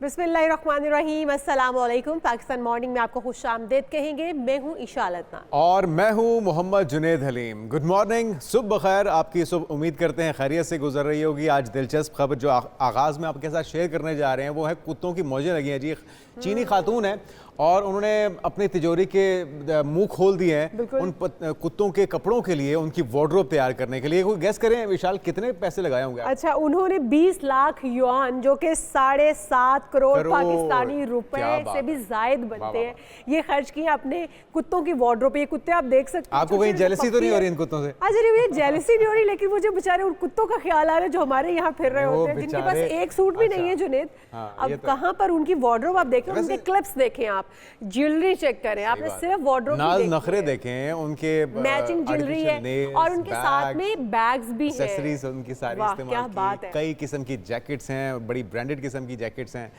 बिस्मिल्लाहिर्रहमानिर्रहीम, अस्सलाम वालेकुम। पाकिस्तान मॉर्निंग में आपको खुशामदीद कहेंगे। मैं हूँ ईशा लतना और मैं हूँ मोहम्मद जुनेद हलीम। गुड मॉर्निंग, सुबह बखैर। आपकी सुबह उम्मीद करते हैं खैरियत से गुजर रही होगी। आज दिलचस्प खबर जो आगाज़ में आपके साथ शेयर करने जा रहे हैं वो है कुत्तों की मौजें लगी हैं जी। चीनी खातून है और उन्होंने अपनी तिजोरी के मुंह खोल दिए हैं उन कुत्तों के कपड़ों के लिए, उनकी वार्डरोब तैयार करने के लिए। कोई गैस करें विशाल कितने पैसे लगाए होंगे? अच्छा, उन्होंने 20 लाख युआन जो कि 7.5 करोड़ पाकिस्तानी रुपए से भी जायद बनते हैं, ये खर्च किए अपने कुत्तों की वार्डरोब पे। ये कुत्ते आप देख सकते हैं। आपको कहीं जेलसी तो नहीं हो रही इन कुत्तों से? अच्छा नहीं, मुझे जेलसी नहीं हो रही, लेकिन मुझे बेचारे उन कुत्तों का ख्याल आ रहा है जो हमारे यहाँ फिर रहे होते हैं, जिनके पास एक सूट भी नहीं है जुनेद। अब कहाँ पर उनकी वार्डरोब आप देखें, उनके क्लिप्स देखें, आप ज्वेलरी चेक करें, आपने सिर्फ वार्डरोब नाज नखरे देखें, उनके मैचिंग ज्वेलरी है और उनके साथ में बैग्स भी हैं, एक्सेसरीज उनकी सारी इस्तेमाल की। कई किस्म की जैकेट्स हैं, बड़ी ब्रांडेड किस्म की जैकेट्स हैं,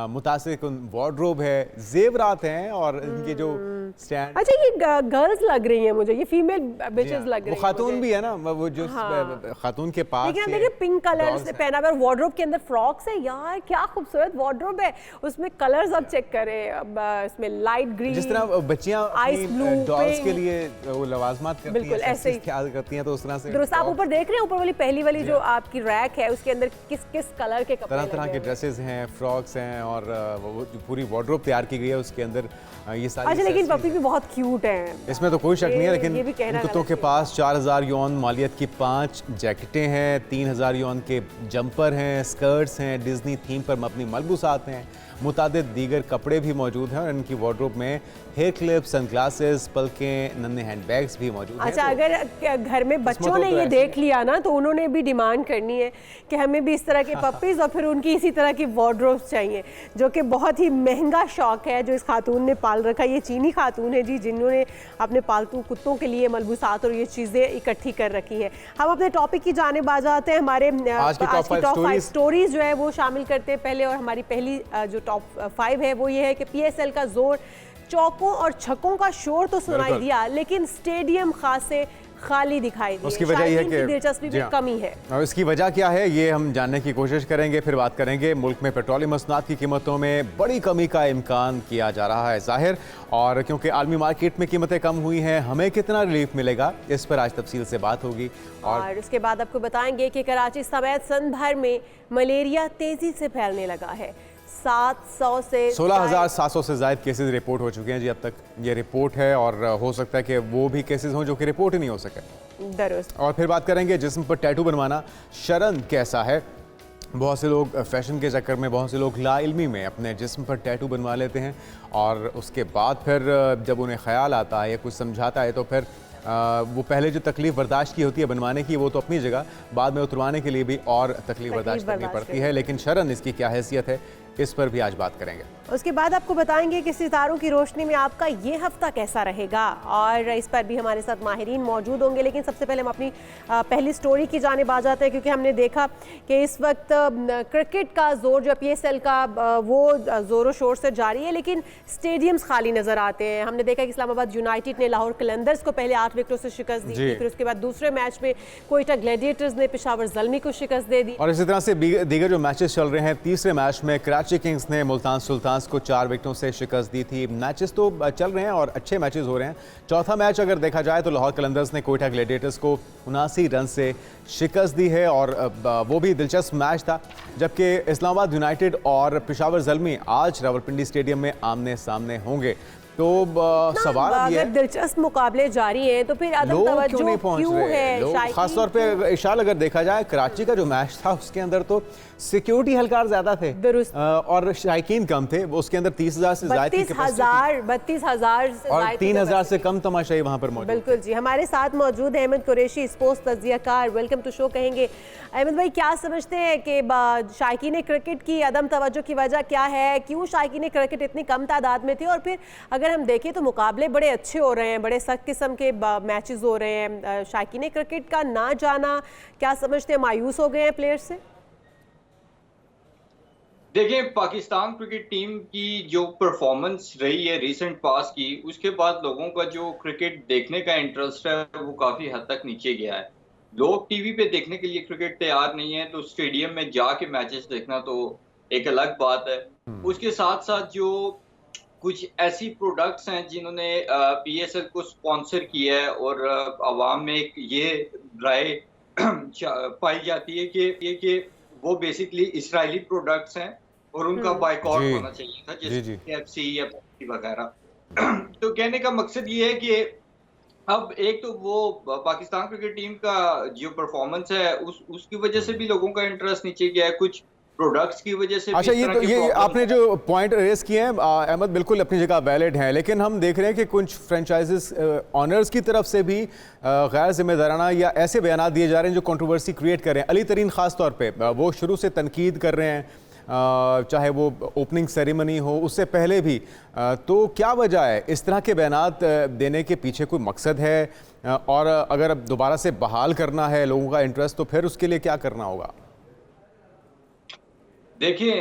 मुतासिर वार्डरोब है, जेवरात हैं और इनके जो स्टैंड। अच्छा, ये गर्ल्स लग रही हैं मुझे, ये फीमेल बिचेस लग रही हैं। वो खातून भी है ना, वो जो खातून के पास लेकिन देखिए पिंक कलर से पहना हुआ वार्डरोब के अंदर फ्रॉक्स है। यार क्या खूबसूरत वार्डरोब है, उसमें कलर्स आप चेक करें। इसमें लाइट ग्रीन, जिस तरह बच्चियां अपनी डॉल्स के लिए वो लवाजमात करती हैं, बिल्कुल ऐसे ही ख्याल करती हैं, तो उस तरह से दुरुस्त। आप ऊपर देख रहे हैं, ऊपर वाली पहली वाली जो आपकी रैक है उसके अंदर किस किस कलर के कपड़े, तरह तरह के ड्रेसेस हैं, फ्रॉक्स हैं और वो पूरी वार्डरोब तैयार की गई है उसके अंदर ये सारी। अच्छा, लेकिन पपी भी बहुत क्यूट है, इसमें तो कोई शक नहीं है। लेकिन इन कुत्तों के पास 4000 युआन मालियत की 5 जैकेटें हैं, 3000 युआन के जंपर हैं, स्कर्ट्स हैं, डिज्नी थीम पर मबनी मलबूसात हैं, मुतादिद दीगर कपड़े भी मौजूद हैं और इनकी वार्डरोब में हेयर क्लिप, सनग्लासेस, पलकें, नन्हे हैंड बैग्स भी मौजूद हैं। अच्छा, अगर घर में बच्चों ने ये देख लिया ना तो उन्होंने भी डिमांड करनी है कि हमें भी इस तरह के पपीज और फिर उनकी इसी तरह की वार्डरोब्स चाहिए, जो कि बहुत ही महंगा शौक है जो इस खातून ने पाल रखा है। ये चीनी खातून है जी, जिन्होंने अपने पालतू कुत्तों के लिए मलबूसात और ये चीज़ें इकट्ठी कर रखी है। हम अपने टॉपिक की जानिब आ जाते हैं। हमारे आज की टॉप 5 स्टोरीज जो है वो शामिल करते हैं पहले। और हमारी पहली जो टॉप 5 है वो ये है कि PSL का जोर, चौकों और छक्कों का शोर तो सुनाई दिया, लेकिन स्टेडियम खासे खाली दिखाई दिए। उसकी वजह यह है कि दिलचस्पी में कमी है और इसकी वजह क्या है ये हम जानने की कोशिश करेंगे। फिर बात करेंगे मुल्क में पेट्रोलियम मसनूआत की कीमतों में बड़ी कमी का इम्कान किया जा रहा है जाहिर, और क्योंकि आलमी मार्केट में कीमतें कम हुई हैं, हमें कितना रिलीफ मिलेगा इस पर आज तफसील से बात होगी। और उसके बाद आपको बताएंगे कि कराची समेत सन भर में मलेरिया तेजी से फैलने लगा है। 16,700 से ज़ायद केसेस रिपोर्ट हो चुके हैं जी अब तक। ये रिपोर्ट है और हो सकता है कि वो भी केसेस हों जो कि रिपोर्ट ही नहीं हो सके। दुरुस्त। और फिर बात करेंगे जिस्म पर टैटू बनवाना शर्म कैसा है। बहुत से लोग फैशन के चक्कर में, बहुत से लोग लाइल्मी में अपने जिस्म पर टैटू बनवा लेते हैं और उसके बाद फिर जब उन्हें ख्याल आता है या कुछ समझाता है तो फिर वो पहले जो तकलीफ़ बर्दाश्त की होती है बनवाने की वो तो अपनी जगह, बाद में उतरवाने के लिए भी और तकलीफ़ बर्दाश्त करनी पड़ती है। लेकिन शर्म इसकी क्या हैसियत है, इस पर भी आज बात करेंगे। उसके बाद आपको बताएंगे कि सितारों की रोशनी में आपका ये हफ्ता कैसा रहेगा, और इस पर भी हमारे साथ माहिरीन मौजूद होंगे। लेकिन सबसे पहले हम अपनी पहली स्टोरी की जानिब आ जाते हैं, क्योंकि हमने देखा कि इस वक्त क्रिकेट का जोर जो PSL का वो ज़ोरों शोर से जारी है, लेकिन स्टेडियम्स खाली नज़र आते हैं। हमने देखा कि इस्लामाबाद यूनाइटेड ने लाहौर कलंदर्स को पहले 8 विकेटों से शिकस्त दी थी, फिर उसके बाद दूसरे मैच में कोयटा ग्लैडिएटर्स ने पेशावर ज़ल्मी को शिकस्त दे दी। और इसी तरह से दीगर जो मैचेस चल रहे हैं, तीसरे मैच में कराची किंग्स ने मुल्तान सुल्तान्स को 4 विकेटों से शिकस्त दी थी। मैचेस तो चल रहे हैं और अच्छे मैचेस हो रहे हैं। चौथा मैच अगर देखा जाए तो लाहौर कलंदर्स ने कोयटा ग्लैडिएटर्स को 79 रन से शिकस्त दी है और वो भी दिलचस्प मैच था। जबकि इस्लामाबाद यूनाइटेड और पेशावर ज़ल्मी आज रावलपिंडी स्टेडियम में आमने सामने होंगे। तो सवाल ये है, दिलचस्प मुकाबले जारी हैं तो फिर अदम तवज्जो क्यों नहीं पहुंच रहे? खासतौर पे इशाल अगर देखा जाए कराची का जो मैच था उसके अंदर तो सिक्योरिटी हलकार ज्यादा थे और शायकीन कम थे। उसके अंदर 30,000 से ज्यादा 32,000 और 3,000 से कम तमाशाई वहां पर मौजूद। बिल्कुल जी। हमारे साथ मौजूद है अहमद कुरैशी, स्पोर्ट्स तज्जियाकार। वेलकम टू शो कहेंगे। अहमद भाई, क्या समझते हैं कि शायकीन क्रिकेट की अदम तवज्जो की वजह क्या है? क्यों शायकीन क्रिकेट इतनी कम तादाद में थे? और फिर अगर हम देखें तो मुकाबले बड़े अच्छे हो रहे हैं, बड़े सख्त किस्म के मैचेस हो रहे हैं। शायकीन क्रिकेट का ना जाना, क्या समझते हैं, मायूस हो गए हैं प्लेयर्स से? देखिए, पाकिस्तान क्रिकेट टीम की जो परफॉर्मेंस रही है रिसेंट पास की, उसके बाद लोगों का जो क्रिकेट देखने का इंटरेस्ट है वो काफ़ी हद तक नीचे गया है। लोग टीवी पे देखने के लिए क्रिकेट तैयार नहीं है, तो स्टेडियम में जाके मैचेस देखना तो एक अलग बात है। उसके साथ साथ जो कुछ ऐसी प्रोडक्ट्स हैं जिन्होंने पीएसएल को स्पॉन्सर किया है और अवाम में एक ये राय पाई जाती है कि वो बेसिकली इजरायली प्रोडक्ट्स हैं और उनका बायकॉट जी होना चाहिए था, जी जैसे जी केएफसी या पेप्सी वगैरह। तो कहने का मकसद ये है कि अब एक तो वो पाकिस्तान क्रिकेट टीम का जो परफॉर्मेंस है उसकी वजह से भी लोगों का इंटरेस्ट नीचे गया है, कुछ प्रोडक्ट्स की वजह से भी अच्छा, इस ये तरह तो के ये प्रॉब्लम आपने जो पॉइंट रेस किए हैं अहमद, बिल्कुल अपनी जगह वैलिड हैं, लेकिन हम देख रहे हैं कि कुछ फ्रेंचाइजेस ऑनर्स की तरफ से भी गैर जिम्मेदाराना या ऐसे बयान दिए जा रहे हैं जो कंट्रोवर्सी क्रिएट कर रहे हैं। अली तरीन ख़ास तौर पे वो शुरू से तनकीद कर रहे हैं, चाहे वो ओपनिंग सेरेमनी हो उससे पहले भी। तो क्या वजह है इस तरह के बयानात देने के पीछे? कोई मकसद है? और अगर अब दोबारा से बहाल करना है लोगों का इंटरेस्ट तो फिर उसके लिए क्या करना होगा? देखिए,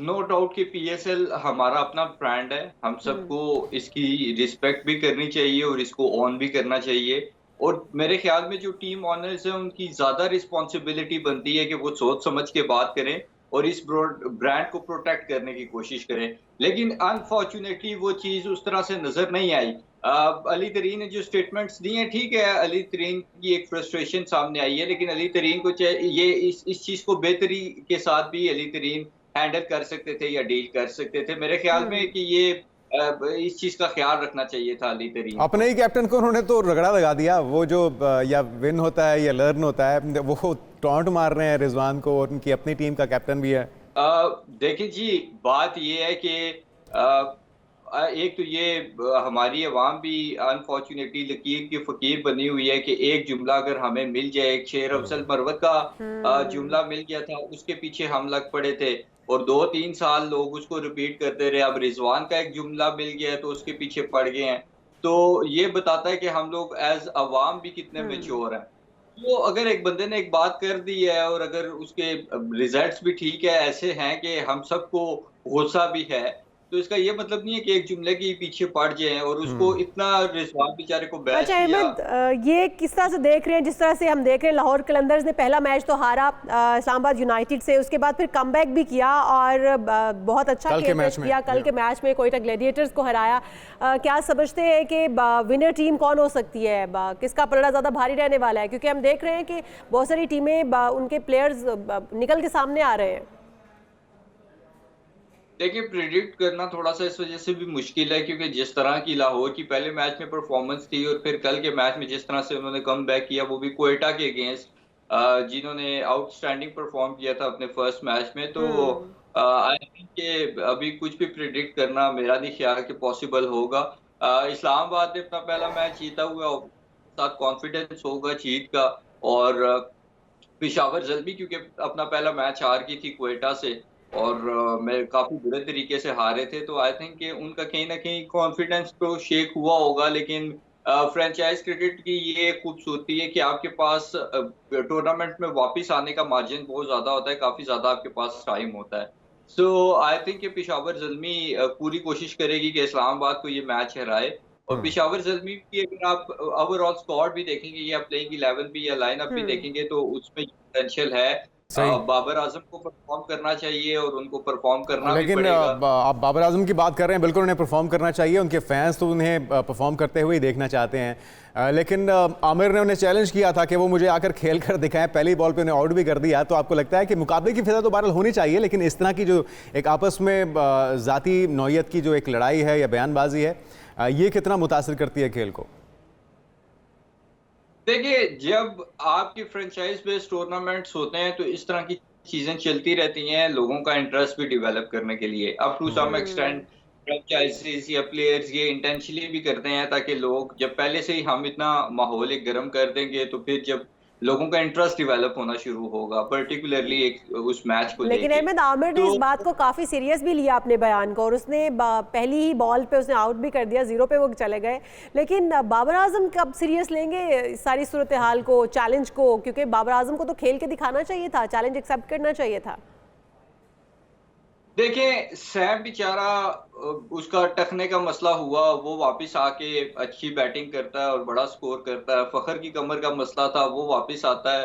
नो डाउट कि पीएसएल हमारा अपना ब्रांड है, हम सबको इसकी रिस्पेक्ट भी करनी चाहिए और इसको ऑन भी करना चाहिए। और मेरे ख्याल में जो टीम ऑनर्स हैं उनकी ज्यादा रिस्पॉन्सिबिलिटी बनती है कि वो सोच समझ के बात करें और इस ब्रांड को प्रोटेक्ट करने की कोशिश करें। लेकिन अनफॉर्चुनेटली वो चीज उस तरह से नजर नहीं आई। अली तरीन ने जो स्टेटमेंट्स दी हैं, ठीक है, अली तरीन की एक फ्रस्ट्रेशन सामने आई है, लेकिन अली तरीन को ये इस चीज को बेहतरी के साथ भी अली तरीन हैंडल कर सकते थे या डील कर सकते थे। मेरे ख्याल में कि ये इस चीज का ख्याल रखना चाहिए था अली तरीन। अपने ही कैप्टन को उन्होंने तो रगड़ा लगा दिया। वो जो या विन होता है या लर्न होता है, वो टॉन्ट मार रहे हैं रिजवान को, और उनकी अपनी टीम का कैप्टन भी है। देखिए जी, बात ये है कि एक तो ये हमारी अवाम भी अनफॉर्चुनेटली लकीर की फकीर बनी हुई है कि एक जुमला अगर हमें मिल जाए, एक शेर अफजल मरवत का जुमला मिल गया था, उसके पीछे हम लग पड़े थे और 2-3 साल लोग उसको रिपीट करते रहे। अब रिजवान का एक जुमला मिल गया है तो उसके पीछे पड़ गए हैं। तो ये बताता है कि हम लोग एज अवाम भी कितने मेच्योर हैं। तो अगर एक बंदे ने एक बात कर दी है और अगर उसके रिजल्ट्स भी ठीक है, ऐसे हैं कि हम सबको गुस्सा भी है, तो इसका ये मतलब नहीं है कि एक जुमले के पीछे पड़ जाएं और उसको इतना रिजवान बेचारे को बहस अच्छा किया। अहमद, ये किस तरह से देख रहे हैं? जिस तरह से हम देख रहे हैं लाहौर कलंदर्स ने पहला मैच तो हारा इस्लामाबाद यूनाइटेड से, उसके बाद फिर कमबैक भी किया और बहुत अच्छा खेल पेश किया। कल के मैच में कोयटा ग्लैडिएटर्स को हराया। क्या समझते हैं कि विनर टीम कौन हो सकती है? किसका पलड़ा ज़्यादा भारी रहने वाला है? क्योंकि हम देख रहे हैं कि बहुत सारी टीमें उनके प्लेयर्स निकल के सामने आ रहे हैं। देखिए, प्रिडिक्ट करना थोड़ा सा इस वजह से भी मुश्किल है क्योंकि जिस तरह की लाहौर की पहले मैच में परफॉर्मेंस थी और फिर कल के मैच में जिस तरह से उन्होंने कम बैक किया, वो भी कोयटा के अगेंस्ट, जिन्होंने आउटस्टैंडिंग परफॉर्म किया था अपने फर्स्ट मैच में। तो आई थिंक कि अभी कुछ भी प्रिडिक्ट करना मेरा नहीं ख्याल कि पॉसिबल होगा। इस्लामाबाद ने अपना पहला मैच जीता हुआ, साथ कॉन्फिडेंस होगा जीत का। और पेशावर जल्दी क्योंकि अपना पहला मैच हार गई थी कोयटा से और मैं काफी बुरे तरीके से हारे थे, तो आई थिंक कि उनका कहीं ना कहीं कॉन्फिडेंस तो शेक हुआ होगा। लेकिन फ्रेंचाइज क्रिकेट की ये खूबसूरती है कि आपके पास टूर्नामेंट में वापस आने का मार्जिन बहुत ज्यादा होता है, काफी ज्यादा आपके पास टाइम होता है। सो आई थिंक कि पेशावर ज़ल्मी पूरी कोशिश करेगी कि इस्लामाबाद को ये मैच हराए। और पेशावर ज़ल्मी की अगर आप ओवरऑल स्क्वाड भी देखेंगे या प्लेइंग 11 भी या लाइनअप भी देखेंगे तो उसमें पोटेंशियल है। बाबर आजम को परफॉर्म करना चाहिए और उनको परफॉर्म करना भी लेकिन पड़ेगा। आप बाबर आजम की बात कर रहे हैं, बिल्कुल उन्हें परफॉर्म करना चाहिए। उनके फैंस तो उन्हें परफॉर्म करते हुए ही देखना चाहते हैं। लेकिन आमिर ने उन्हें चैलेंज किया था कि वो मुझे आकर खेल कर दिखाएं। पहली बॉल पे उन्हें आउट भी कर दिया। तो आपको लगता है कि मुकाबले की फिजा तो बहरहाल होनी चाहिए, लेकिन इस तरह की जो एक आपस में ज़ाती नौयत की जो एक लड़ाई है या बयानबाजी है, ये कितना मुतासिर करती है खेल को? देखिए, जब आपकी फ्रेंचाइज बेस्ड टूर्नामेंट्स होते हैं तो इस तरह की चीजें चलती रहती हैं लोगों का इंटरेस्ट भी डेवलप करने के लिए। अब टू सम एक्सटेंट फ्रेंचाइजीज या प्लेयर्स ये इंटेंशनली भी करते हैं ताकि लोग, जब पहले से ही हम इतना माहौल एक गर्म कर देंगे तो फिर जब लोगों का इंटरेस्ट डेवलप होना शुरू होगा, पर्टिकुलरली एक उस मैच को लेकिन लेके। अहमद, आमिर ने इस बात को काफी सीरियस भी लिया अपने बयान को, और उसने पहली ही बॉल पे उसने आउट भी कर दिया, 0 पे वो चले गए। लेकिन बाबर आजम कब सीरियस लेंगे इस सारी सूरत हाल को, चैलेंज को? क्योंकि बाबर आजम को तो खेल के दिखाना चाहिए था, चैलेंज एक्सेप्ट करना चाहिए था। देखें, सैम बेचारा, उसका टखने का मसला हुआ, वो वापस आके अच्छी बैटिंग करता है और बड़ा स्कोर करता है। फखर की कमर का मसला था, वो वापस आता है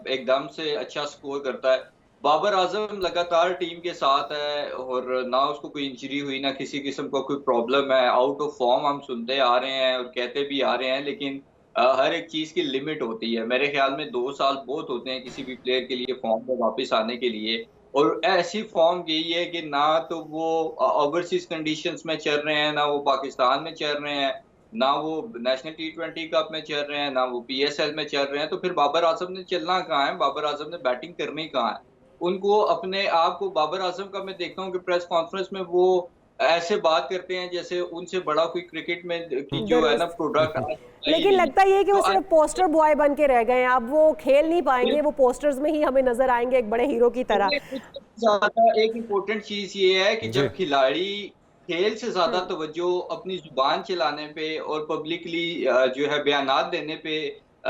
एकदम से अच्छा स्कोर करता है। बाबर आजम लगातार टीम के साथ है और ना उसको कोई इंजरी हुई, ना किसी किस्म का कोई प्रॉब्लम है। आउट ऑफ फॉर्म हम सुनते आ रहे हैं और कहते भी आ रहे हैं, लेकिन हर एक चीज की लिमिट होती है। मेरे ख्याल में 2 साल बहुत होते हैं किसी भी प्लेयर के लिए फॉर्म में वापस आने के लिए। और ऐसी फॉर्म यही है कि ना तो वो ओवरसीज कंडीशंस में चल रहे हैं, ना वो पाकिस्तान में चल रहे हैं, ना वो नेशनल T20 कप में चल रहे हैं, ना वो PSL में चल रहे हैं। तो फिर बाबर आजम ने चलना कहाँ है? बाबर आजम ने बैटिंग करनी कहाँ है? उनको अपने आप को, बाबर आजम का मैं देखता हूँ कि प्रेस कॉन्फ्रेंस में वो ऐसे बात करते हैं जैसे उनसे बड़ा कोई क्रिकेट में की जो है ना प्रोडक्ट। लेकिन लगता ये है कि वो तो सिर्फ पोस्टर बॉय बन के रह गए हैं, अब वो खेल नहीं पाएंगे, वो पोस्टर्स में ही हमें नजर आएंगे एक बड़े हीरो की तरह। ज्यादा एक इम्पोर्टेंट चीज ये है कि जब खिलाड़ी खेल से ज्यादा तवज्जो अपनी जुबान चलाने पे और पब्लिकली जो है बयानात देने पे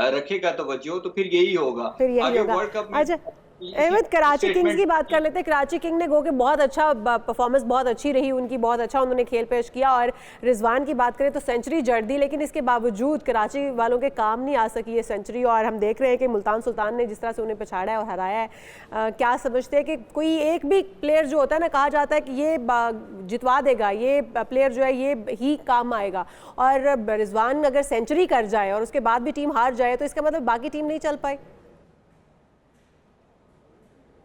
रखेगा तवज्जो, तो फिर यही होगा। फिर यही आगे होगा। वर्ल्ड कप में अच्छा अहमद, कराची किंग्स की बात कर लेते हैं। कराची किंग ने गो के बहुत अच्छा परफॉर्मेंस, बहुत अच्छी रही उनकी, बहुत अच्छा उन्होंने खेल पेश किया। और रिजवान की बात करें तो सेंचुरी जड़ दी, लेकिन इसके बावजूद कराची वालों के काम नहीं आ सकी ये सेंचुरी। और हम देख रहे हैं कि मुल्तान सुल्तान ने जिस तरह से उन्हें पछाड़ा है और हराया है, क्या समझते हैं कि कोई एक भी प्लेयर जो होता है ना, कहा जाता है कि ये जितवा देगा, ये प्लेयर जो है ये ही काम आएगा, और रिजवान अगर सेंचुरी कर जाए और उसके बाद भी टीम हार जाए तो इसका मतलब बाकी टीम नहीं चल पाई।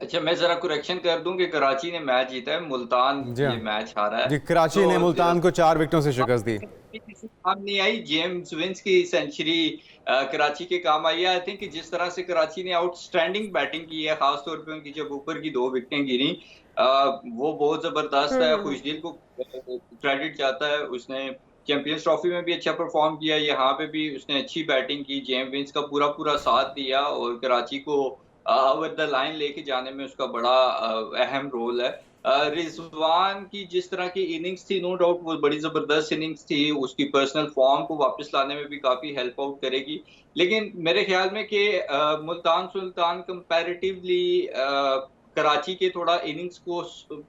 अच्छा, मैं जरा करेक्शन कर दूं कि कराची ने मैच जीता है, मुल्तान ये मैच हारा है। जी, कराची ने मुल्तान को 4 विकेटों से शिकस्त दी। काम नहीं आई। जेम्स विंस की सेंचुरी कराची के काम आई है। आई थिंक कि जिस तरह से कराची ने आउटस्टैंडिंग बैटिंग की है, खासतौर पे उनकी जब ऊपर की 2 विकेटें गिरी, वो बहुत जबरदस्त है। खुशदिल को क्रेडिट जाता है, उसने चैंपियंस ट्रॉफी में भी अच्छा परफॉर्म किया, यहाँ पे भी उसने अच्छी बैटिंग की, जेम्स विंस का पूरा पूरा साथ दिया और कराची को ओवर द लाइन लेके जाने में उसका बड़ा अहम रोल है। रिजवान की जिस तरह की इनिंग्स थी, नो डाउट वो बड़ी जबरदस्त इनिंग्स थी, उसकी पर्सनल फॉर्म को वापस लाने में भी काफी हेल्प आउट करेगी। लेकिन मेरे ख्याल में कि मुल्तान सुल्तान कंपैरेटिवली कराची के थोड़ा इनिंग्स को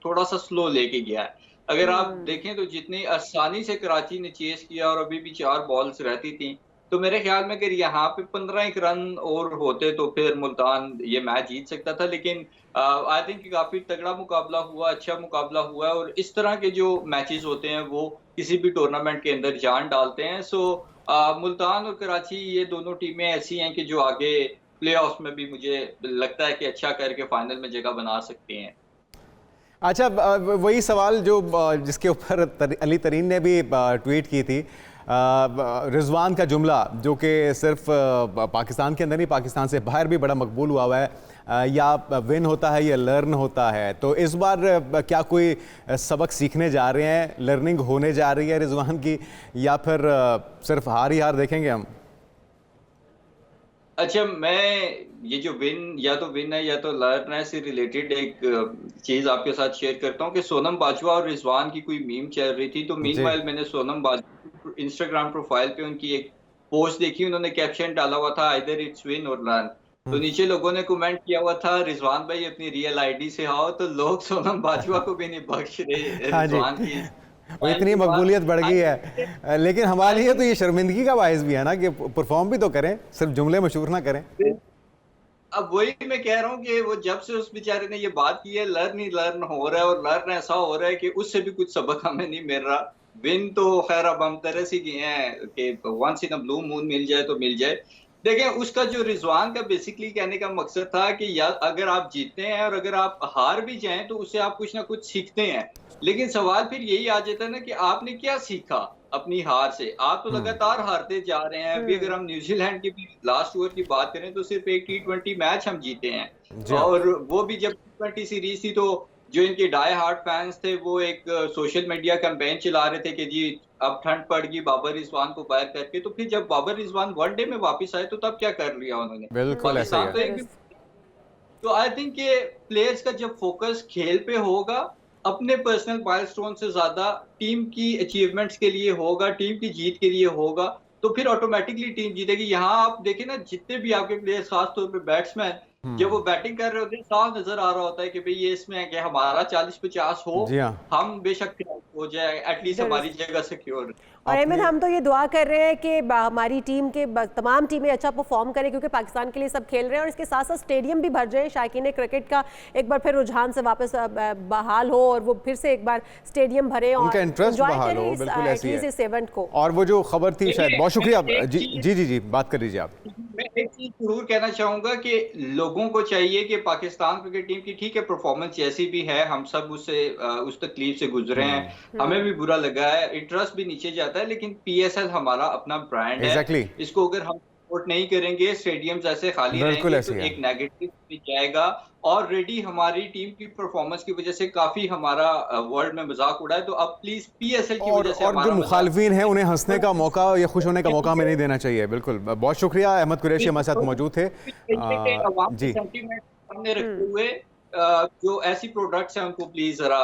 थोड़ा सा स्लो लेके गया है। अगर आप देखें तो जितनी आसानी से कराची ने चेस किया और अभी भी 4 बॉल्स रहती थी, तो मेरे ख्याल में अगर यहाँ पे 15 रन और होते तो फिर मुल्तान ये मैच जीत सकता था। लेकिन आई थिंक काफी तगड़ा मुकाबला हुआ, अच्छा मुकाबला हुआ, और इस तरह के जो मैचेस होते हैं वो किसी भी टूर्नामेंट के अंदर जान डालते हैं। सो मुल्तान और कराची ये दोनों टीमें ऐसी हैं कि जो आगे प्लेऑफ्स में भी मुझे लगता है कि अच्छा करके फाइनल में जगह बना सकती हैं। अच्छा, वही सवाल जो जिसके ऊपर अली तरीन ने भी ट्वीट की थी, रिजवान का जुमला जो कि सिर्फ पाकिस्तान के अंदर नहीं, पाकिस्तान से बाहर भी बड़ा मकबूल हुआ है, या विन होता है या लर्न होता है। तो इस बार क्या कोई सबक सीखने जा रहे हैं, लर्निंग होने जा रही है रिजवान की, या फिर सिर्फ हार ही हार देखेंगे हम? अच्छा, मैं ये जो या तो विन है या तो लर्न है से रिलेटेड एक चीज आपके साथ शेयर करता हूँ कि सोनम बाजवा और रिजवान की कोई मीम चल रही थी। तो मीनवाइल मैंने सोनम बाजवा इंस्टाग्राम प्रोफाइल पे उनकी एक पोस्ट देखी, उन्होंने कैप्शन डाला हुआ था आइदर इट्स विन और लर्न। तो नीचे लोगों ने कमेंट किया हुआ था रिजवान भाई अपनी रियल आईडी से आओ, तो लोग सोनम बाजवा को भी नहीं बख्श रहे रिजवान की। वो इतनी मकबूलियत बढ़ गई है, लेकिन हमारे लिए तो ये शर्मिंदगी का बायस भी है ना कि परफॉर्म भी तो करें, सिर्फ जुमले मशहूर ना करें। अब वही मैं कह रहा हूँ कि वो जब से उस बेचारे ने ये बात की है, लर्न ही लर्न हो रहा है, और लर्न ऐसा हो रहा है कि उससे भी कुछ सबक हमें नहीं मिल रहा। विन तो खैर अब हम तरह से गए हैं कि once in a blue moon मिल जाए तो मिल जाए। देखिए, उसका जो रिजवान का बेसिकली कहने का मकसद था कि या अगर आप जीतते हैं और अगर आप हार भी जाएं तो उससे आप कुछ ना कुछ सीखते हैं। लेकिन सवाल फिर यही आ जाता है ना कि आपने क्या सीखा अपनी हार से? आप तो लगातार हारते जा रहे हैं। अभी अगर हम न्यूजीलैंड की भी लास्ट ओवर की बात करें तो सिर्फ एक T20 मैच हम जीते हैं, और वो भी जब T20 सीरीज थी तो जो इनके डाई हार्ड फैंस थे वो एक सोशल मीडिया कैंपेन चला रहे थे कि जी अब ठंड पड़ गई बाबर रिजवान को बाहर करके। तो फिर जब बाबर रिजवान वनडे में वापस आए तो तब क्या कर लिया उन्होंने? बिल्कुल ऐसा ही है। तो आई थिंक कि प्लेयर्स का जब फोकस खेल पे होगा, अपने पर्सनल माइलस्टोन से ज्यादा टीम की अचीवमेंट्स के लिए होगा, टीम की जीत के लिए होगा, तो फिर ऑटोमेटिकली टीम जीतेगी। यहाँ आप देखें ना, जितने भी आपके प्लेयर्स, खासतौर पे बैट्समैन, जब वो बैटिंग कर रहे होते हैं साफ नजर आ रहा होता है कि भाई ये इसमें है कि हमारा 40-50 हो, हम बेशक हो जाए, एटलीस्ट हमारी जगह सिक्योर। और अहमद, हम तो ये दुआ कर रहे हैं कि हमारी टीम के तमाम टीमें अच्छा परफॉर्म करें, क्योंकि पाकिस्तान के लिए सब खेल रहे हैं, और इसके साथ साथ स्टेडियम भी भर जाए, शायकीन क्रिकेट का एक बार फिर रुझान से वापस बहाल हो और वो फिर से एक बार स्टेडियम भरे और उनका इंटरेस्ट बहाल हो। बिल्कुल ऐसी है इस इवेंट को। और वो जो खबर थी शायद, बहुत शुक्रिया। जी बात कर लीजिए आप। मैं एक चीज जरूर कहना चाहूंगा कि लोगों को चाहिए कि पाकिस्तान क्रिकेट टीम की ठीक है परफॉर्मेंस जैसी भी है, हम सब उससे उस तकलीफ से गुजरे हैं, हमें भी बुरा लगा है, इंटरेस्ट भी नीचे जाता है, लेकिन पीएसएल हमारा अपना ब्रांड है। इसको अगर हम सपोर्ट नहीं करेंगे, स्टेडियम ऐसे खाली रहेंगे तो एक नेगेटिव भी जाएगा। ऑलरेडी हमारी टीम की परफॉर्मेंस की वजह से काफी हमारा वर्ल्ड में मजाक उड़ा है, तो अब प्लीज पीएसएल की वजह से और जो मुखालफीन है उन्हें हंसने का मौका या खुश होने का मौका हमें नहीं देना चाहिए। बिल्कुल, बहुत शुक्रिया। अहमद कुरैशी हमारे साथ मौजूद थे। जी, सामने रखते हुए जो ऐसी प्रोडक्ट्स हैं उनको प्लीज जरा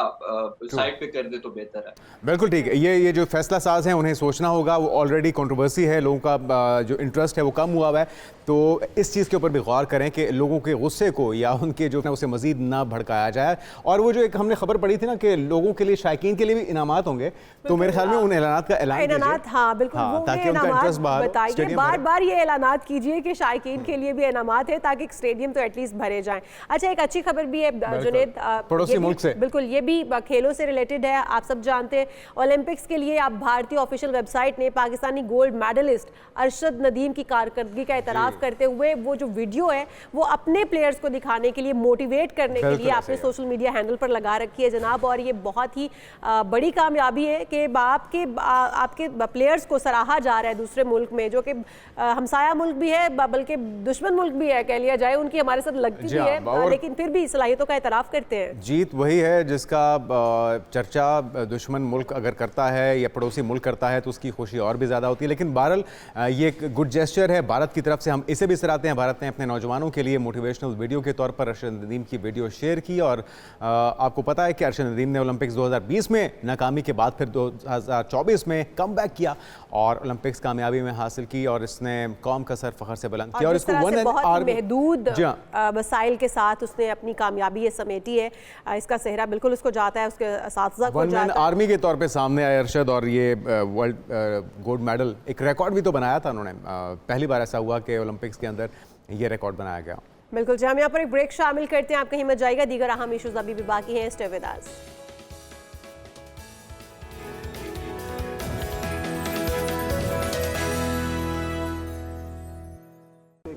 साइड पे कर दे तो बेहतर है। बिल्कुल ठीक है। ये जो फैसला साज हैं उन्हें सोचना होगा। वो ऑलरेडी कंट्रोवर्सी है, लोगों का जो इंटरेस्ट है वो कम हुआ है, तो इस चीज़ के ऊपर भी गौर करें कि लोगों के गुस्से को या उनके जो है उसे मजीद ना भड़काया जाए। और वो जो एक हमने खबर पढ़ी थी ना कि लोगों के लिए, शायकीन के लिए भी इनामात होंगे, तो मेरे ख्याल में उन ऐलानात का ऐलान कीजिए। हाँ बिल्कुल, ताकि उनका इंटरेस्ट बताइए, बार बार ये ऐलानात कीजिए कि शायकीन के लिए भी इनामात है, ताकि स्टेडियम तो एटलीस्ट भरे जाएं। अच्छा, एक अच्छी खबर भी है जुनैद, पड़ोसी मुल्क से, बिल्कुल ये भी खेलों से रिलेटेड है। आप सब जानते हैं ओलंपिक्स के लिए अब भारतीय ऑफिशियल वेबसाइट ने पाकिस्तानी गोल्ड मेडलिस्ट अरशद नदीम की कारकर्दगी का एतराफ़ करते हुए वो जो वीडियो है वो अपने प्लेयर्स को दिखाने के लिए, मोटिवेट करने के लिए आपने सोशल मीडिया हैंडल पर लगा रखी है जनाब। और ये बहुत ही बड़ी कामयाबी है कि आपके प्लेयर्स को सराहा जा रहा है दूसरे मुल्क में, जो कि हमसाया मुल्क भी है बल्कि दुश्मन मुल्क भी है कह लिया जाए, उनकी हमारे साथ लगती भी है, लेकिन फिर भी सलाहियतों का एतराफ़ करते हैं। जीत वही है जिसका चर्चा दुश्मन मुल्क अगर करता है या पड़ोसी मुल्क करता है तो उसकी खुशी और भी ज़्यादा होती है। लेकिन बहरहाल ये एक गुड जेस्चर है भारत की तरफ से, हम इसे भी सराहते हैं। भारत ने अपने नौजवानों के लिए मोटिवेशनल वीडियो के तौर पर अरशद नदीम की वीडियो शेयर की, और आपको पता है कि अरशद नदीम ने ओलंपिक्स 2020 में नाकामी के बाद फिर 2024 में कम बैक किया और ओलंपिक्स कामयाबी में हासिल की, और इसने कौम का सर फखर से बुलंद किया। और इसको बहुत महदूद वसाइल के साथ उसने अपनी कामयाबी समेटी है, इसका सेहरा बिल्कुल उसको जाता है, उसके साथी को जाता है। आर्मी के तौर पे सामने आए अरशद, और ये वर्ल्ड गोल्ड मेडल, एक रिकॉर्ड भी तो बनाया था उन्होंने। पहली बार ऐसा हुआ कि ओलंपिक्स के अंदर ये रिकॉर्ड बनाया गया। बिल्कुल जी, हम यहाँ पर एक ब्रेक शामिल करते हैं, आप कहीं मत जाइएगा, दीगर अहम इश्यूज अभी भी बाकी हैं, स्टे विद अस।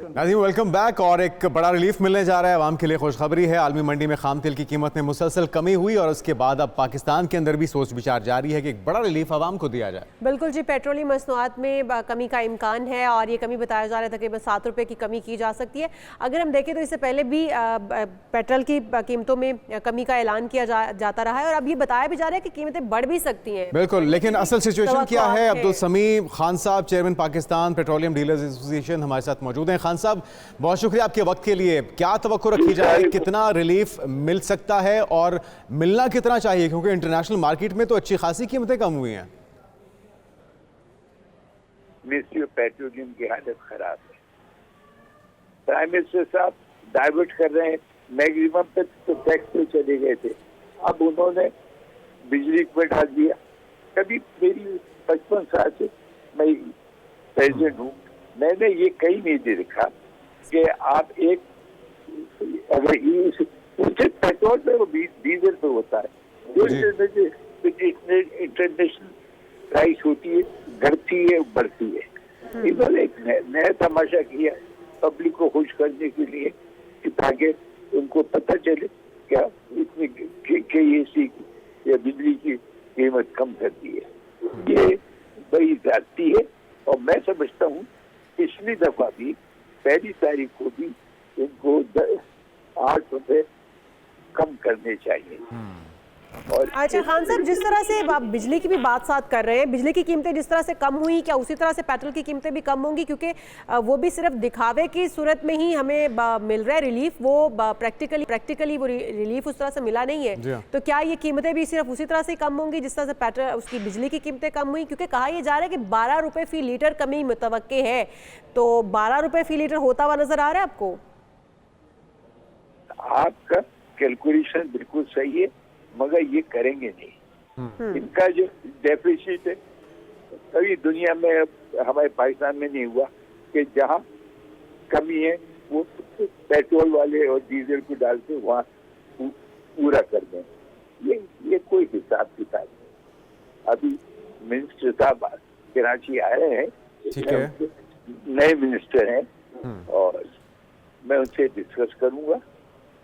नाज़रीन, वेलकम बैक। और एक बड़ा रिलीफ मिलने जा रहा है, आवाम के लिए खुशखबरी है। आलमी मंडी में खाम तेल की कीमत में मुसलसल कमी हुई, और उसके बाद अब पाकिस्तान के अंदर भी सोच विचार जारी है कि एक बड़ा रिलीफ आवाम को दिया जाए। बिल्कुल जी, पेट्रोलियम मसनूआत में कमी का इम्कान है, और ये कमी बताया जा रहा है तकरीबन 7 रुपये की कमी की जा सकती है। अगर हम देखें तो इससे पहले भी पेट्रोल की कीमतों में कमी का ऐलान किया जाता रहा है, और अब ये बताया भी जा रहा है कि कीमतें बढ़ भी सकती हैं। बिल्कुल, लेकिन असल सिचुएशन क्या है? अब्दुल समी खान साहब, chairman Pakistan petroleum dealers association, हमारे साथ मौजूद हैं। खान साहब, बहुत शुक्रिया आपके वक्त के लिए। क्या तवक्को रखी जाए, कितना रिलीफ मिल सकता है और मिलना कितना चाहिए, क्योंकि इंटरनेशनल मार्केट में तो अच्छी खासी कीमतें कम हुई हैं। मिनिस्ट्री ऑफ पेट्रोलियम की हालत खराब है। प्राइम मिनिस्टर साहब डाइवर्ट कर रहे हैं, मैक्सिमम पे तो टैक्स पे चले गए थे, अब उन्होंने बिजली पर डाल दिया। कभी मेरी 55 साल से मैं प्रेसिडेंट हूँ, मैंने ये कहीं नहीं देखा कि आप एक अगर पेट्रोल पे वो डीजल पे होता है, इंटरनेशनल प्राइस होती है, घटती है, बढ़ती है। इन्होंने एक नया तमाशा किया पब्लिक को खुश करने के लिए कि ताकि उनको पता चले क्या इतनी KAC या बिजली की कीमत कम करती है। ये बड़ी ज्यादती है, और मैं समझता हूँ पिछली दफा भी पहली तारीख को भी इनको 8 रुपए कम करने चाहिए। और अच्छा खान साहब, जिस तरह से आप बिजली की भी बात साथ कर रहे हैं, बिजली की कीमतें जिस तरह से कम हुई, क्या उसी तरह से पेट्रोल की कीमतें भी कम होंगी? क्योंकि वो भी सिर्फ दिखावे की सूरत में ही हमें मिल रहा है रिलीफ, वो प्रैक्टिकली वो रिलीफ उस तरह से मिला नहीं है। तो क्या ये कीमतें भी सिर्फ उसी तरह से कम होंगी जिस तरह से पेट्रोल, उसकी बिजली की कीमतें कम हुई? क्योंकि कहा यह जा रहा है कि 12 रुपये फी लीटर कमी मुतवक्के है, तो 12 रुपये फी लीटर होता हुआ नजर आ रहा है आपको? आपका कैलकुलेशन बिल्कुल सही है, मगर ये करेंगे नहीं। इनका जो डेफिसिट है कभी दुनिया में, हमारे पाकिस्तान में नहीं हुआ कि जहाँ कमी है वो पेट्रोल वाले और डीजल को डाल के वहाँ पूरा कर दें। ये कोई हिसाब किताब नहीं। अभी मिनिस्टर साहब कराची आए हैं, ठीक है, नए मिनिस्टर हैं और मैं उनसे डिस्कस करूंगा।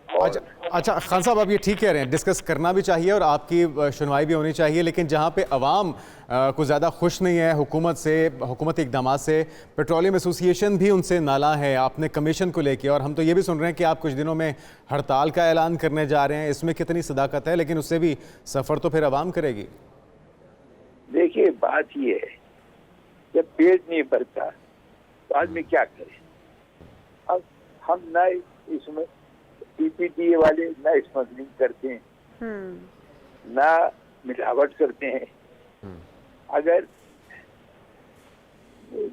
अच्छा खान साहब, आप ये ठीक कह रहे हैं, डिस्कस करना भी चाहिए और आपकी सुनवाई भी होनी चाहिए, लेकिन जहाँ पे अवाम कुछ ज़्यादा खुश नहीं है हुकूमत से, हुकूमती इक़दामात से, पेट्रोलियम एसोसिएशन भी उनसे नाला है आपने कमीशन को लेके, और हम तो ये भी सुन रहे हैं कि आप कुछ दिनों में हड़ताल का ऐलान करने जा रहे हैं। इसमें कितनी सदाकत है, लेकिन उससे भी सफ़र तो फिर अवाम करेगी। देखिए बात ये है, जब पेट नहीं भरता तो आदमी क्या करे। अब हम ना इसमें पीपीटीए वाले ना स्मगलिंग करते हैं, ना मिलावट करते हैं। अगर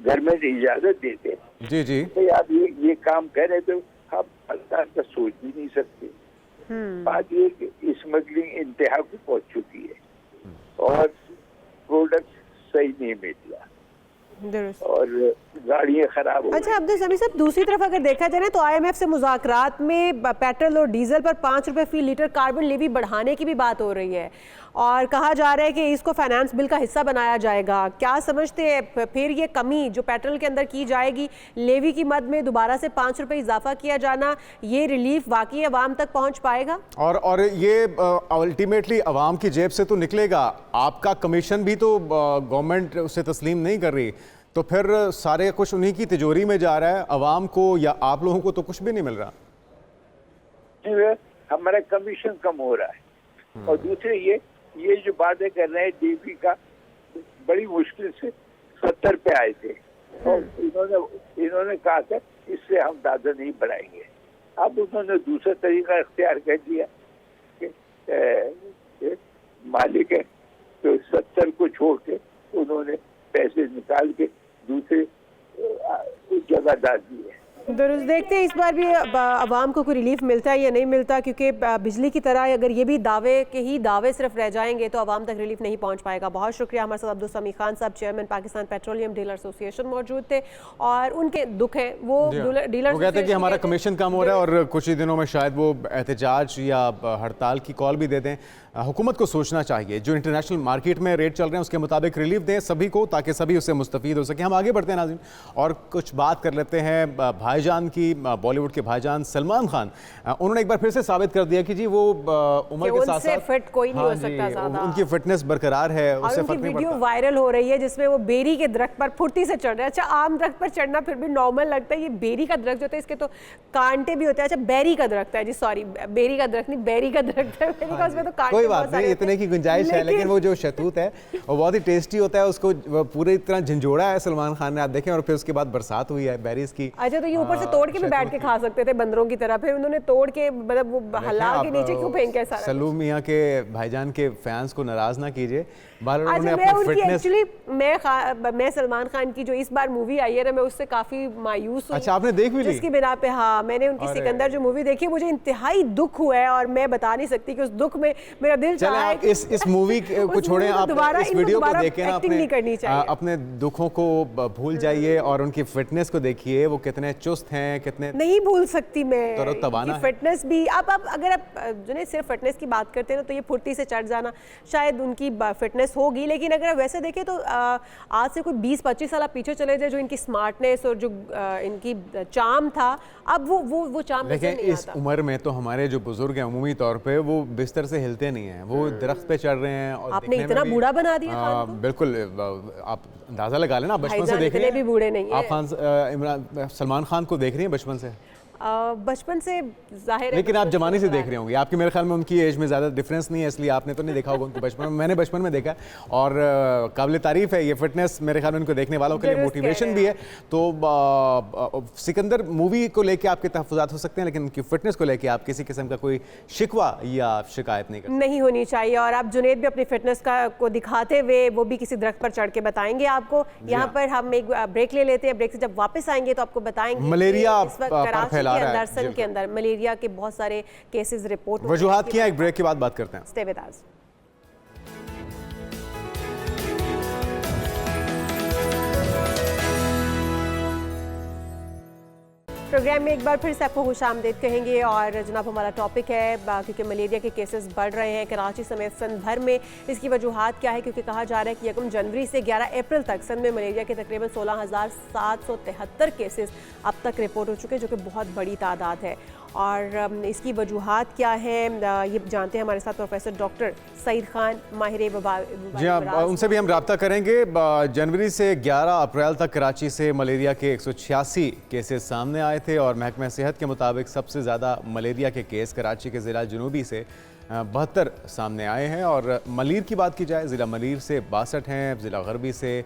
घर में इजाजत देते जी जी तो आप ये काम करें तो हम हड़ताल का सोच भी नहीं सकते। बात ये कि स्मगलिंग इंतहा को पहुंच चुकी है और प्रोडक्ट सही नहीं मिला और गाड़ियाँ खराब हो। अच्छा अब्दुल समी साहब, दूसरी तरफ अगर देखा जाए ना तो आईएमएफ से मुज़ाकरात में पेट्रोल और डीजल पर 5 रुपए फी लीटर कार्बन लेवी बढ़ाने की भी बात हो रही है और कहा जा रहा है कि इसको फाइनेंस बिल का हिस्सा बनाया जाएगा। क्या समझते हैं फिर ये कमी जो पेट्रोल के अंदर की जाएगी, लेवी की मद में दोबारा से 5 रुपए इजाफा किया जाना, ये रिलीफ वाकई अवाम तक पहुंच पाएगा? और ये अल्टीमेटली अवाम की जेब से तो निकलेगा, आपका कमीशन भी तो गवर्नमेंट उसे तस्लीम नहीं कर रही, तो फिर सारे कुछ उन्हीं की तिजोरी में जा रहा है, अवाम को या आप लोगों को तो कुछ भी नहीं मिल रहा। हमारा कमीशन कम हो रहा है और दूसरे ये जो बातें कर रहे हैं डीपी का, बड़ी मुश्किल से 70 पे आए थे और इन्होंने कहा था इससे हम दादा नहीं बढ़ाएंगे। अब उन्होंने दूसरा तरीका इख्तियार कर दिया कि मालिक है तो 70 को छोड़ के उन्होंने पैसे निकाल के दूसरे जगह डाल दिए। दुरुस्त, देखते हैं इस बार भी अवाम को कोई रिलीफ मिलता है या नहीं मिलता, क्योंकि बिजली की तरह अगर ये भी दावे के ही दावे सिर्फ रह जाएंगे तो अवाम तक रिलीफ नहीं पहुंच पाएगा। बहुत शुक्रिया, हमारे साथ अब्दुल समी खान साहब, chairman Pakistan petroleum dealer association मौजूद थे और उनके दुख हैं वो डीलर कहते हैं कि हमारा कमीशन कम हो रहा है और कुछ ही दिनों में शायद वो एहतजाज या हड़ताल की कॉल भी दे दें। हुकूमत को सोचना चाहिए, जो इंटरनेशनल मार्केट में रेट चल रहे हैं उसके मुताबिक रिलीफ दें सभी को, ताकि सभी उससे मुस्तफ़ीद हो सकें। हम आगे बढ़ते हैं नाज़रीन और कुछ बात कर लेते हैं भाईजान की, बॉलीवुड के भाईजान सलमान खान। उन्होंने एक बार फिर से साबित कर दिया कि जी वो उम्र के साथ साथ फिट कोई नहीं हो सकता ज़्यादा, उनकी फिटनेस बरकरार है, उससे फर्क नहीं पड़ता। वीडियो वायरल हो रही है जिसमें वो बेरी के दरख्त पर फुर्ती से चढ़ रहे हैं। अच्छा, आम दरख्त पर चढ़ना फिर भी नॉर्मल लगता है, ये बेरी का दरख्त होता है, इसके तो कांटे भी होते हैं। अच्छा, बेरी का दरख्त है जी, सॉरी बेरी का दरख्त नहीं, बेरी का दरख्त है, बेरी का उसमें तो कांटे। कोई बात नहीं, इतने की गुंजाइश है, लेकिन वो जो शतूत है वो बहुत ही टेस्टी होता है, उसको पूरी तरह झंझोड़ा है सलमान खान ने, आप देखें, और फिर उसके बाद बरसात हुई है बेरीज की। अच्छा, तो ये ऊपर से तोड़ के भी बैठ के खा सकते थे बंदरों की तरह, फिर उन्होंने तोड़ के मतलब वो हला के नीचे क्यों फेंक के सारा। सल्लू मियां के भाईजान के फैंस को नाराज ना कीजिए। मैं सलमान खान की जो इस बार मूवी आई है ना, मैं उससे काफी मायूस हूं। अच्छा, आपने देख भी ली? जिसकी बिना पे, हाँ, मैंने उनकी सिकंदर जो मूवी देखी, मुझे इंतहाई दुख हुआ है और मैं बता नहीं सकती कि उस दुख में मेरा दिल चाहा है कि इस मूवी को छोड़ें, आप इस वीडियो को देखें ना, अपने दुखों को भूल जाइए और उनकी फिटनेस को देखिए, वो कितने चुस्त हैं, कितने। नहीं भूल सकती मैं तरोतवाना फिटनेस भी। आप अगर आप जो है सिर्फ फिटनेस की बात करते हैं तो ये फुर्ती से चढ़ जाना शायद उनकी फिटनेस होगी, लेकिन अगर वैसे देखें तो आज से कोई 20-25 साल पीछे चले जाए, जो इनकी स्मार्टनेस और जो इनकी चार्म था, अब वो चार्म नजर नहीं आता। इस उम्र में तो हमारे जो बुजुर्ग हैं उमूमी तौर पे वो बिस्तर से हिलते नहीं हैं, वो दरख्त पे चढ़ रहे हैं। और आपने इतना बूढ़ा बना दिया। बिल्कुल, आप अंदाजा लगा लेना, बचपन से देख रहे हैं, भी बूढ़े नहीं आप सलमान खान को देख रही हैं बचपन से? बचपन से जाहिर है, लेकिन आप जमाने से देख रहे होंगे, आपके मेरे ख्याल में उनकी एज में ज़्यादा डिफरेंस नहीं है, इसलिए आपने तो नहीं देखा होगा उनको बचपन में। मैंने बचपन में देखा और काबिल तारीफ़ है ये फिटनेस, मेरे ख्याल में उनको देखने वालों के लिए मोटिवेशन भी है। तो सिकंदर मूवी को लेके आपके तहफ़्फ़ुज़ात हो सकते हैं, लेकिन उनकी फिटनेस को लेके आप किसी किस्म का कोई शिकवा या शिकायत नहीं होनी चाहिए। और आप जुनेद भी अपनी फिटनेस को दिखाते हुए वो भी किसी दरख्त पर चढ़ के बताएंगे आपको। यहाँ पर हम एक ब्रेक ले लेते हैं, ब्रेक से जब वापस आएंगे तो आपको बताएंगे मलेरिया दरअसल के अंदर मलेरिया के बहुत सारे केसेस रिपोर्ट। वजूहात क्या, एक ब्रेक के बाद बात करते हैं। Stay with us. प्रोग्राम में एक बार फिर से आपको खुशामदीद कहेंगे और जनाब हमारा टॉपिक है क्योंकि मलेरिया के केसेस बढ़ रहे हैं कराची समेत सन भर में। इसकी वजूहात क्या है, क्योंकि कहा जा रहा है कि 1 जनवरी से 11 अप्रैल तक सन में मलेरिया के तकरीबन 16,773 केसेस अब तक रिपोर्ट हो चुके हैं, जो कि बहुत बड़ी तादाद है। और इसकी वजूहात क्या है ये जानते हैं हमारे साथ प्रोफेसर डॉक्टर सईद खान माहिर वबा। जी हाँ, उनसे भी हम रब्ता करेंगे। जनवरी से 11 अप्रैल तक कराची से मलेरिया के 186 केसेस सामने आए थे और महकमा सेहत के मुताबिक सबसे ज़्यादा मलेरिया के केस कराची के ज़िला जनूबी से 72 सामने आए हैं। और मलीर की बात की जाए, ज़िला मलीर से 62 हैं, ज़िला गरबी से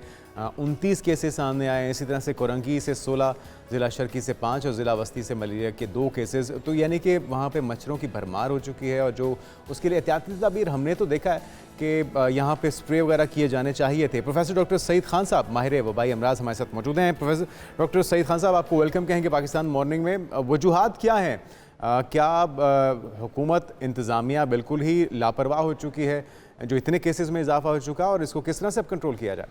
29 केसेस सामने आए हैं, इसी तरह से कोरंगी से 16, ज़िला शर्की से 5 और ज़िला वस्ती से मलेरिया के 2 केसेस। तो यानी कि वहाँ पे मच्छरों की भरमार हो चुकी है और जो उसके लिए एहतियाती तदबीर हमने तो देखा है कि यहाँ पे स्प्रे वगैरह किए जाने चाहिए थे। प्रोफेसर डॉक्टर सईद खान साहब माहिर वबाई अमराज हमारे साथ मौजूद हैं। प्रोफेसर डॉक्टर सईद खान साहब, आपको वेलकम कहेंगे पाकिस्तान मॉर्निंग में। वजूहात क्या हैं? क्या हुकूमत इंतज़ामिया बिल्कुल ही लापरवाह हो चुकी है जो इतने केसेस में इजाफा हो चुका है, और इसको किस तरह से अब कंट्रोल किया जाए?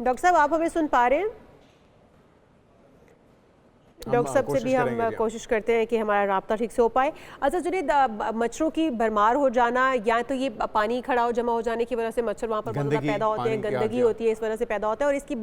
डॉक्टर साहब, आप हमें सुन पा रहे हैं? डॉक्टर साहब से भी हम कोशिश करते हैं कि हमारा राब्ता ठीक से हो पाए। अच्छा जुनैद, मच्छरों की भरमार हो जाना या तो ये पानी खड़ा हो जमा हो जाने की वजह से मच्छर वहाँ पर बहुत ज़्यादा पैदा होते हैं, गंदगी होती है, इस वजह से पैदा होता है, और इसकी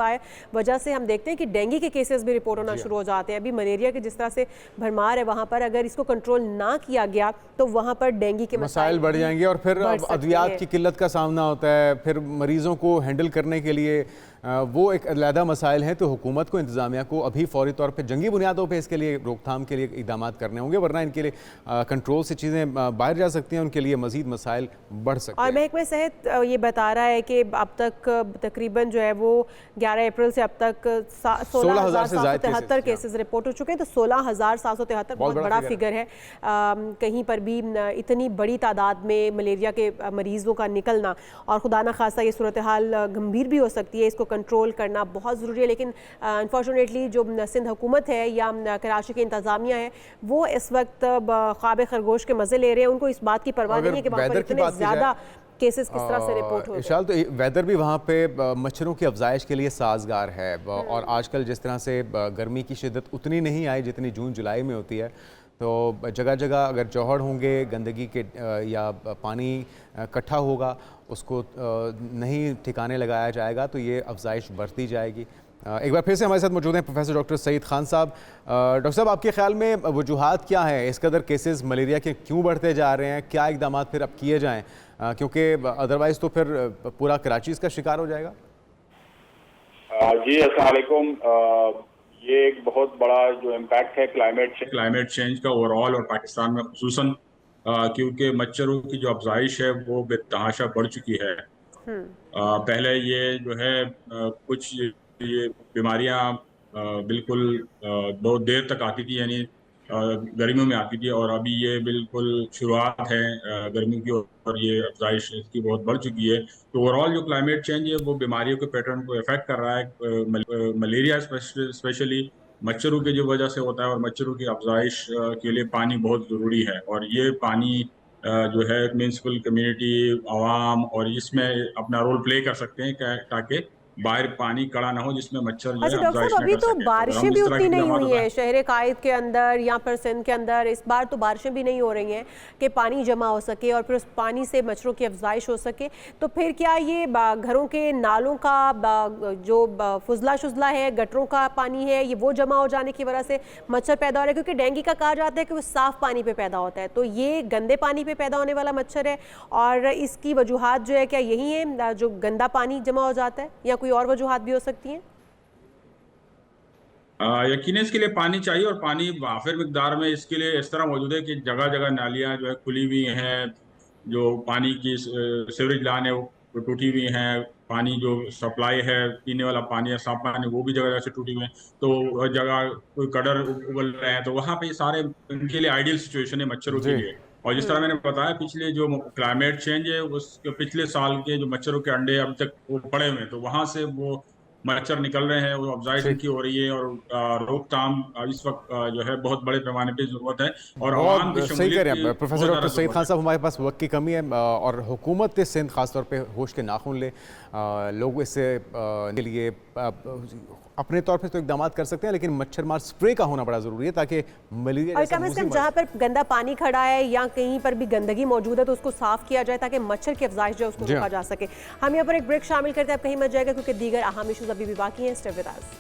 वजह से हम देखते हैं कि डेंगू के केसेस भी रिपोर्ट होना शुरू हो जाते हैं। अभी मलेरिया की जिस तरह से भरमार है वहाँ पर अगर इसको कंट्रोल ना किया गया तो वहाँ पर डेंगू के मसाइल बढ़ जाएंगे और फिर अद्वियात की किल्लत का सामना होता है। फिर मरीजों को हैंडल करने के लिए वो एक अलहदा मसाइल हैं। तो हुकूमत को, इंतज़ामिया को अभी फौरी तौर पर जंगी बुनियादों पर इसके लिए रोकथाम के लिए इक़दाम करने होंगे, वरना इनके लिए कंट्रोल से चीज़ें बाहर जा सकती हैं, उनके लिए मज़ीद मसाइल बढ़ सकते हैं। और महकमा सेहत ये बता रहा है कि अब तक तकरीबन जो है वो 11 अप्रैल से अब तक 16,773 केसेस रिपोर्ट हो चुके हैं। तो 16,773 बहुत बड़ा फिगर है। कहीं पर भी इतनी बड़ी तादाद में मलेरिया के मरीजों का निकलना, और खुदा न खासा ये सूरत हाल गंभीर भी हो सकती है, इसको कंट्रोल करना बहुत ज़रूरी है। लेकिन अनफॉर्चुनेटली जो सिंध हुकूमत है या कराची की इंतज़ामिया है वो इस वक्त ख्वाब खरगोश के मज़े ले रहे हैं। उनको इस बात की परवाह नहीं है कि वहाँ पर इतने ज़्यादा केसेस किस तरह से रिपोर्ट होते हैं। इशाल, तो वेदर भी वहाँ पे मच्छरों की अफजाइश के लिए साजगार है। और आजकल जिस तरह से गर्मी की शिद्दत उतनी नहीं आई जितनी जून जुलाई में होती है, तो जगह जगह अगर जौहड़ होंगे, गंदगी के या पानी इकट्ठा होगा, उसको नहीं ठिकाने लगाया जाएगा तो ये अफजाइश बढ़ती जाएगी। एक बार फिर से हमारे साथ मौजूद हैं प्रोफेसर डॉक्टर सईद खान साहब। डॉक्टर साहब, आपके ख्याल में वजूहात क्या है? इस कदर केसेस मलेरिया के क्यों बढ़ते जा रहे हैं? क्या इकदाम फिर अब किए जाएँ, क्योंकि अदरवाइज़ तो फिर पूरा कराची इसका शिकार हो जाएगा? जी अस्सलाम वालेकुम। ये एक बहुत बड़ा जो इम्पैक्ट है क्लाइमेट चेंज का ओवरऑल और पाकिस्तान में खुसूसन, क्योंकि मच्छरों की जो अफजाइश है वो बेतहाशा बढ़ चुकी है। पहले ये जो है कुछ ये बीमारियां बिल्कुल बहुत देर तक आती थी, यानी गर्मियों में आती थी, और अभी ये बिल्कुल शुरुआत है गर्मी की, और ये अफजाइश इसकी बहुत बढ़ चुकी है। तो ओवरऑल जो क्लाइमेट चेंज है वो बीमारियों के पैटर्न को इफेक्ट कर रहा है। मलेरिया स्पेशली मच्छरों की जो वजह से होता है, और मच्छरों की अफजाइश के लिए पानी बहुत ज़रूरी है। और ये पानी जो है म्यूनसिपल कम्युनिटी, आवाम, और इसमें अपना रोल प्ले कर सकते हैं ताकि बाहर पानी कड़ा ना हो जिसमें मच्छर जो है डॉक्टर साहब, अभी तो बारिशें भी उतनी नहीं हुई हैं शहर कायद के अंदर या फिर सिंध के अंदर। इस बार तो बारिशें भी नहीं हो रही हैं कि पानी जमा हो सके और फिर उस पानी से मच्छरों की अफजाइश हो सके। तो फिर क्या ये घरों के नालों का जो फुजला शुजला है, गटरों का पानी है, ये वो जमा हो जाने की वजह से मच्छर पैदा हो रहा है? क्योंकि डेंगू का कहा जाता है कि वो साफ़ पानी पर पैदा होता है, तो ये गंदे पानी पर पैदा होने वाला मच्छर है। और इसकी वजूहात जो है क्या यही है, जो गंदा पानी जमा हो जाता है, या कोई और वजूहात भी हो सकती हैं? यकीन इसके लिए पानी चाहिए, और पानी वाफिर मिकदार में इसके लिए इस तरह मौजूद है कि जगह जगह नालियां जो है खुली हुई हैं, जो पानी की सीवरेज लाइन है वो टूटी हुई हैं, पानी जो सप्लाई है पीने वाला पानी है, साफ पानी, वो भी जगह जगह से टूटी हुई है। तो जगह कोई कड़र उबल रहे हैं, तो वहाँ पे सारे इनके लिए आइडियल सिचुएशन है मच्छरों के लिए। और जिस तरह मैंने बताया, पिछले जो क्लाइमेट चेंज है उस पिछले साल के जो मच्छरों के अंडे अब तक वो पड़े हुए हैं, तो वहाँ से वो मच्छर निकल रहे हैं, वो अफजाइश इनकी हो रही है और रोकथाम इस वक्त जो है बहुत बड़े पैमाने पे जरूरत है और आवाम की बहुत सही शमूलियत कह रहे की हैं प्रोफेसर बहुत डॉक्टर ज़्यादा सईद खान ज़रूरत साहब। हमारे पास वक्त की कमी है और हुकूमत सिंध खासतौर पे होश के नाखून ले। लोग इससे के लिए अपने तौर पे तो इकदाम कर सकते हैं, लेकिन मच्छर मार स्प्रे का होना बड़ा ज़रूरी है ताकि मलेरिया और कम से कम जहाँ पर गंदा पानी खड़ा है या कहीं पर भी गंदगी मौजूद है तो उसको साफ किया जाए ताकि मच्छर की अफजाइश जो है उसको रोका जा सके। हम यहाँ पर एक ब्रेक शामिल करते हैं, अब कहीं मत जाएगा क्योंकि दीगर अहम इशूज़ अभी भी बाकी हैं। Stay with us.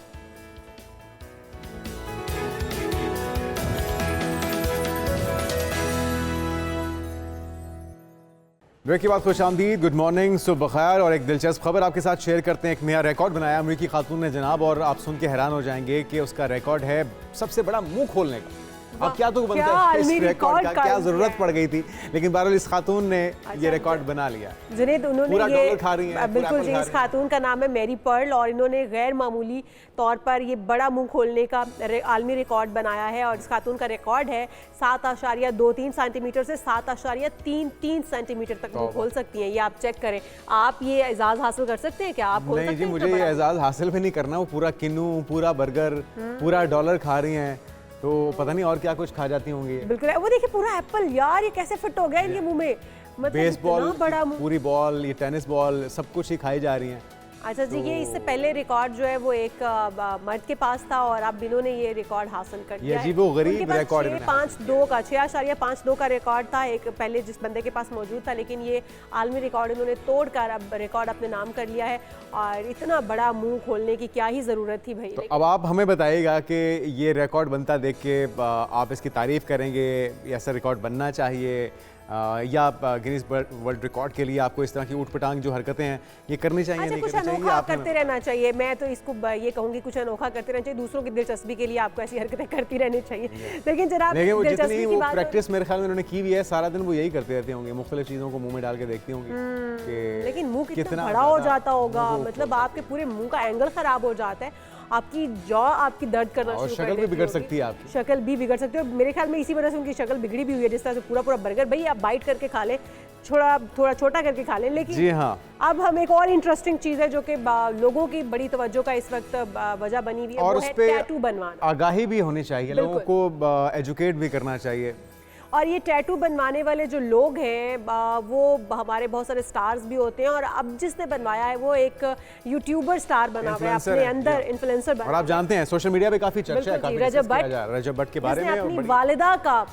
ब्रेक के बाद खुशामदीद, गुड मॉर्निंग, सुबह खैर। और एक दिलचस्प खबर आपके साथ शेयर करते हैं। एक नया रिकॉर्ड बनाया अमेरिकी खातून ने जनाब, और आप सुन के हैरान हो जाएंगे कि उसका रिकॉर्ड है सबसे बड़ा मुंह खोलने का। अब क्या तो बनता है इस रिकॉर्ड का, क्या जरूरत पड़ गई थी, लेकिन बहरहाल इस खातून ने ये रिकॉर्ड बना लिया। जुनैद, उन्होंने ये खा रही हैं, बिल्कुल जी, इस खातून का नाम है मैरी पर्ल और इन्होंने गैर मामूली तौर पर ये बड़ा मुंह खोलने का आलमी रिकॉर्ड बनाया है। और इस खातून का रिकॉर्ड है 7.23 सेंटीमीटर से 7.33 सेंटीमीटर तक मुंह खोल सकती हैं। ये आप चेक करें, आप ये एजाज हासिल कर सकते हैं क्या? आप खोल सकते हैं? नहीं जी, मुझे ये एजाज हासिल भी नहीं करना। वो पूरा किन्नू, पूरा बर्गर, पूरा डॉलर खा रही हैं, तो पता नहीं और क्या कुछ खा जाती होंगी। बिल्कुल, वो देखिए पूरा एप्पल, यार ये कैसे फिट हो गया इनके मुंह में, मतलब बेसबॉल, बड़ा मुंह। पूरी बॉल, ये टेनिस बॉल, सब कुछ ही खाई जा रही हैं। अच्छा जी, ये इससे पहले रिकॉर्ड जो है वो एक मर्द के पास था और अब इन्होंने ये रिकॉर्ड हासिल कर लिया है। अजीबो-गरीब रिकॉर्ड है। 6.52 का रिकॉर्ड था एक पहले जिस बंदे के पास मौजूद था, लेकिन ये आलमी रिकॉर्ड इन्होंने तोड़कर अब रिकॉर्ड अपने नाम कर लिया है। और इतना बड़ा मुंह खोलने की क्या ही ज़रूरत थी भाई। तो अब आप हमें बताइएगा कि ये रिकॉर्ड बनता देख के आप इसकी तारीफ़ करेंगे, ऐसा रिकॉर्ड बनना चाहिए, या गिनीज वर्ल्ड रिकॉर्ड के लिए आपको इस तरह की ऊटपटांग जो हरकतें हैं ये करनी चाहिए? अच्छा, नहीं कुछ करनी चाहिए? अनोखा करते रहना चाहिए। मैं तो इसको ये कहूंगी कुछ अनोखा करते रहना चाहिए, दूसरों की दिलचस्पी के लिए आपको ऐसी हरकतें करती रहनी चाहिए। लेकिन जनाब, वो जितनी वो प्रैक्टिस मेरे ख्याल में उन्होंने की हुई है, सारा दिन वो यही करते रहते होंगे, मुख्तलिफ चीज़ों को मुंह में डाल के देखती होंगी। लेकिन मुंह कितना बड़ा हो जाता होगा, मतलब आपके पूरे मुंह का एंगल खराब हो जाता है, आपकी जॉ आपकी दर्द करना शुरू कर देती है, शक्ल भी बिगड़ सकती है आपकी, शक्ल भी बिगड़ सकती है। और मेरे ख्याल में इसी वजह से उनकी शक्ल बिगड़ी भी हुई है, जिस तरह से पूरा बर्गर भाई आप बाइट करके खा लें, थोड़ा छोटा करके खा लें। लेकिन जी हाँ, अब हम एक और इंटरेस्टिंग चीज़ है जो कि लोगों की बड़ी तवज्जो का इस वक्त वजह बनी हुई है, और वो है टैटू बनवाना। आगाही भी होनी चाहिए, लोगों को एजुकेट भी करना चाहिए। और ये टैटू बनवाने वाले जो लोग हैं वो हमारे बहुत सारे स्टार्स भी होते हैं, और अब जिसने बनवाया है वो एक यूट्यूबर स्टार बना हुआ है, अपने अंदर इन्फ्लुएंसर बना। और आप जानते हैं सोशल मीडिया पे काफी चर्चा है, काफी रजब भट्ट के बारे में, अपनी वालिदा का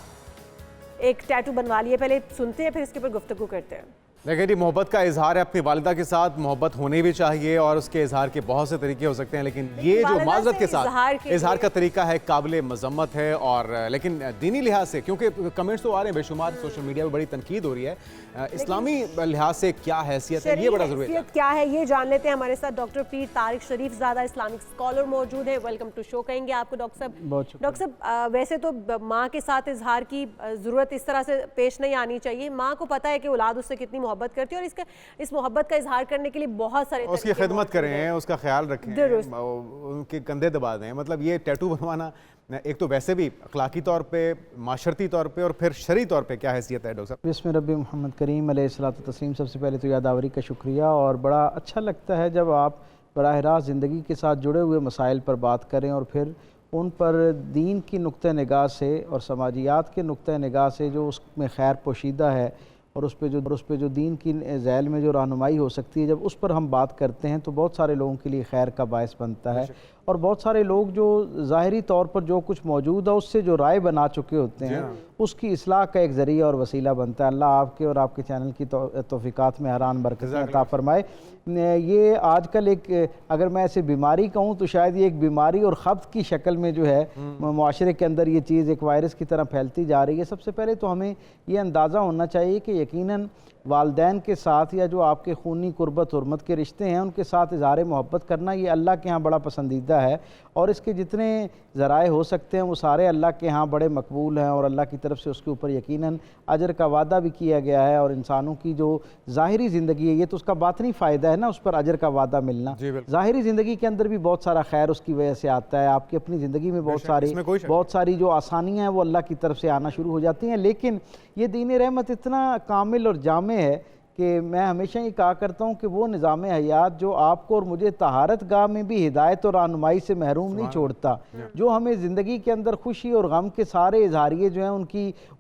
एक टैटू बनवा लिया। पहले सुनते हैं फिर इसके ऊपर गुफ्तगू करते हैं। देखिए जी, मोहब्बत का इजहार है, अपनी वालिदा के साथ मोहब्बत होनी भी चाहिए और उसके इजहार के बहुत से तरीके हो सकते हैं, लेकिन ये जो माजरत के साथ इजहार का तरीका है काबिल मजम्मत है। और लेकिन दीनी लिहाज से, क्योंकि कमेंट्स तो आ रहे हैं बेशुमार, सोशल मीडिया पर बड़ी तनकीद हो रही है, इस्लामी लिहाज से क्या हैसियत है, ये बड़ा जरूरी है। क्या है ये जान लेते हैं। हमारे साथ डॉक्टर पीर तारिक शरीफ ज़ादा इस्लामिक स्कॉलर मौजूद है। वेलकम टू शो कहेंगे आपको डॉक्टर साहब। डॉक्टर साहब, वैसे तो माँ के साथ इजहार की ज़रूरत इस तरह से पेश नहीं आनी चाहिए। माँ को पता है कि औलाद उससे कितनी मोहब्बत करती है और इस मोहब्बत का इजहार करने के लिए बहुत सारे उसकी खिदमत करें, उसका ख्याल रखें, उनके कंधे दबा दें। मतलब ये टैटू बनवाना एक तो वैसे भी अखलाकी तौर पे, माशरती तौर पे और फिर शरई तौर पे क्या हैसियत है डॉक्टर साहब? बिस्मिल्लाह रब्बी मोहम्मद करीम अलैहिस्सलातु तस्लीम। सबसे पहले तो यादावरी का शुक्रिया, और बड़ा अच्छा लगता है जब आप बराह रास्त ज़िंदगी के साथ जुड़े हुए मसाइल पर बात करें और फिर उन पर दीन की नुक्ते निगाह से और समाजियात के नुक्ते निगाह से जो उसमें खैर पोशीदा है और उस पर जो दीन की ज़ैल में जो रहनुमाई हो सकती है, जब उस पर हम बात करते हैं तो बहुत सारे लोगों के लिए खैर का बायस बनता है। और बहुत सारे लोग जो ज़ाहिरी तौर पर जो कुछ मौजूद है उससे जो राय बना चुके होते हैं, उसकी इस्लाह का एक ज़रिया और वसीला बनता है। अल्लाह आपके और आपके चैनल की तौफ़ीक़ात में हरान बरकत अता फ़रमाए। ये आजकल एक, अगर मैं ऐसे बीमारी कहूँ तो शायद ये एक बीमारी और ख़ब्त की शक्ल में जो है मुआशरे के अंदर ये चीज़ एक वायरस की तरह फैलती जा रही है। सबसे पहले तो हमें ये अंदाज़ा होना चाहिए कि यकीनन वालदैन के साथ या जो आपके खूनी कुर्बत हुर्मत के रिश्ते हैं उनके साथ इज़हार मोहब्बत करना ये अल्लाह के यहाँ बड़ा पसंदीदा है, और इसके जितने ज़राए हो सकते हैं वो सारे अल्लाह के यहाँ बड़े मकबूल हैं और अल्लाह की तरफ से उसके ऊपर यकीनन अजर का वादा भी किया गया है। और इंसानों की जो ज़ाहिरी ज़िंदगी है ये तो उसका बातनी फ़ायदा है ना, उस पर अजर का वादा मिलना। ज़ाहिरी ज़िंदगी के अंदर भी बहुत सारा खैर उसकी वजह से आता है, आपकी अपनी ज़िंदगी में बहुत सारी जो आसानियाँ हैं वो अल्लाह की तरफ से आना शुरू हो जाती हैं। लेकिन ये दीन रहमत इतना कामिल और जामे है कि मैं हमेशा ये कहा करता हूँ कि वो निज़ाम हयात जो आपको और मुझे तहारत गाह में भी हिदायत और रहनुमाई से महरूम नहीं छोड़ता, जो हमें ज़िंदगी के अंदर खुशी और गम के सारे इजहारिये जो हैं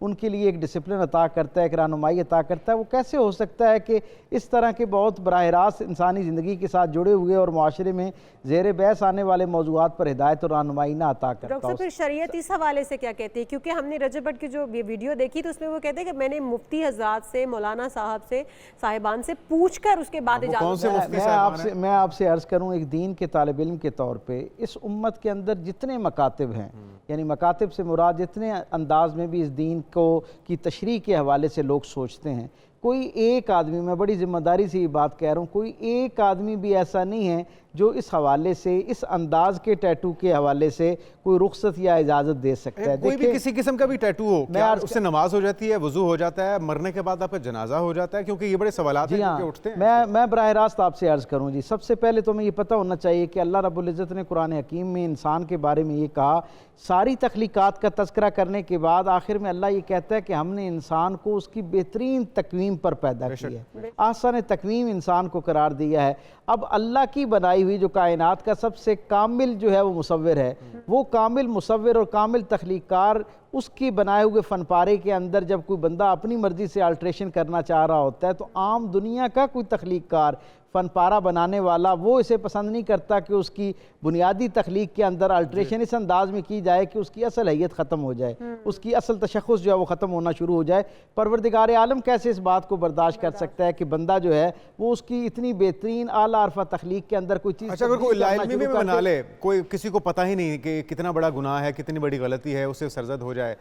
उनके लिए एक डिसिप्लिन अता करता है, एक रहनुमाई अता करता है, वो कैसे हो सकता है कि इस तरह के बहुत बराह रास्त इंसानी ज़िंदगी के साथ जुड़े हुए और माशरे में ज़ेर बहस आने वाले मौज़ूआत पर हिदायत और रहनुमाई ना अता करता। डॉक्टर साहब, फिर शरीयत इस हवाले से क्या कहती है? क्योंकि हमने रजब भट्ट की जो वीडियो देखी तो उसमें वो कहते हैं कि मैंने मुफ्ती हज़रात से, मौलाना साहब से, साहिबान से पूछकर उसके बाद इजाज़त। मैं आपसे अर्ज़ करूं, एक दीन के तालिब इल्म के तौर पे इस उम्मत के अंदर जितने मकातिब हैं, यानी मकातिब से मुराद जितने अंदाज में भी इस दीन को की तशरीह के हवाले से लोग सोचते हैं, कोई एक आदमी, मैं बड़ी ज़िम्मेदारी से ये बात कह रहा हूँ, कोई एक आदमी भी ऐसा नहीं है जो इस हवाले से, इस अंदाज के टैटू के हवाले से कोई रुख्सत या इजाज़त दे सकता है। कोई भी किसी किस्म का भी टैटू हो, क्या उससे नमाज हो जाती है, वजू हो जाता है, मरने के बाद आपका जनाजा हो जाता है? क्योंकि ये बड़े सवालात हैं जो उठते हैं। मैं बराह रास्त आपसे अर्ज़ करूँ जी, सबसे पहले तो मैं ये पता होना चाहिए कि अल्लाह रब्बुल इज़्ज़त ने कुरान हकीम में इंसान के बारे में ये कहा, सारी तख्लीक़ात का तज़किरा करने के बाद आखिर में अल्लाह ये कहता है कि हमने इंसान को उसकी बेहतरीन तकवीम पर पैदा किया है, आसान तकवीम इंसान को करार दिया है। अब अल्लाह की बनाई हुई जो कायनात का सबसे कामिल जो है वो मुसव्विर है, वो कामिल मुसव्विर और कामिल तख्लीकार, उसके बनाए हुए फनपारे के अंदर जब कोई बंदा अपनी मर्ज़ी से अल्ट्रेशन करना चाह रहा होता है तो आम दुनिया का कोई तख्लीकार, फ़नपारा बनाने वाला, वो इसे पसंद नहीं करता कि उसकी बुनियादी तख्लीक के अंदर अल्ट्रेशन इस अंदाज में की जाए कि उसकी असल हैयत ख़त्म हो जाए, उसकी असल तशख़्ख़ुस जो है वो ख़त्म होना शुरू हो जाए। परवरदिगार आलम कैसे इस बात को बर्दाश्त कर सकता है कि बंदा जो है वो उसकी इतनी बेहतरीन आला अरफा तख्लीक के अंदर कोई चीज़, अच्छा अगर कोई लाइल्मी में बना ले, कोई किसी को पता ही नहीं कि कितना बड़ा गुनाह है, कितनी बड़ी गलती है, उससे सरजद हो जाए,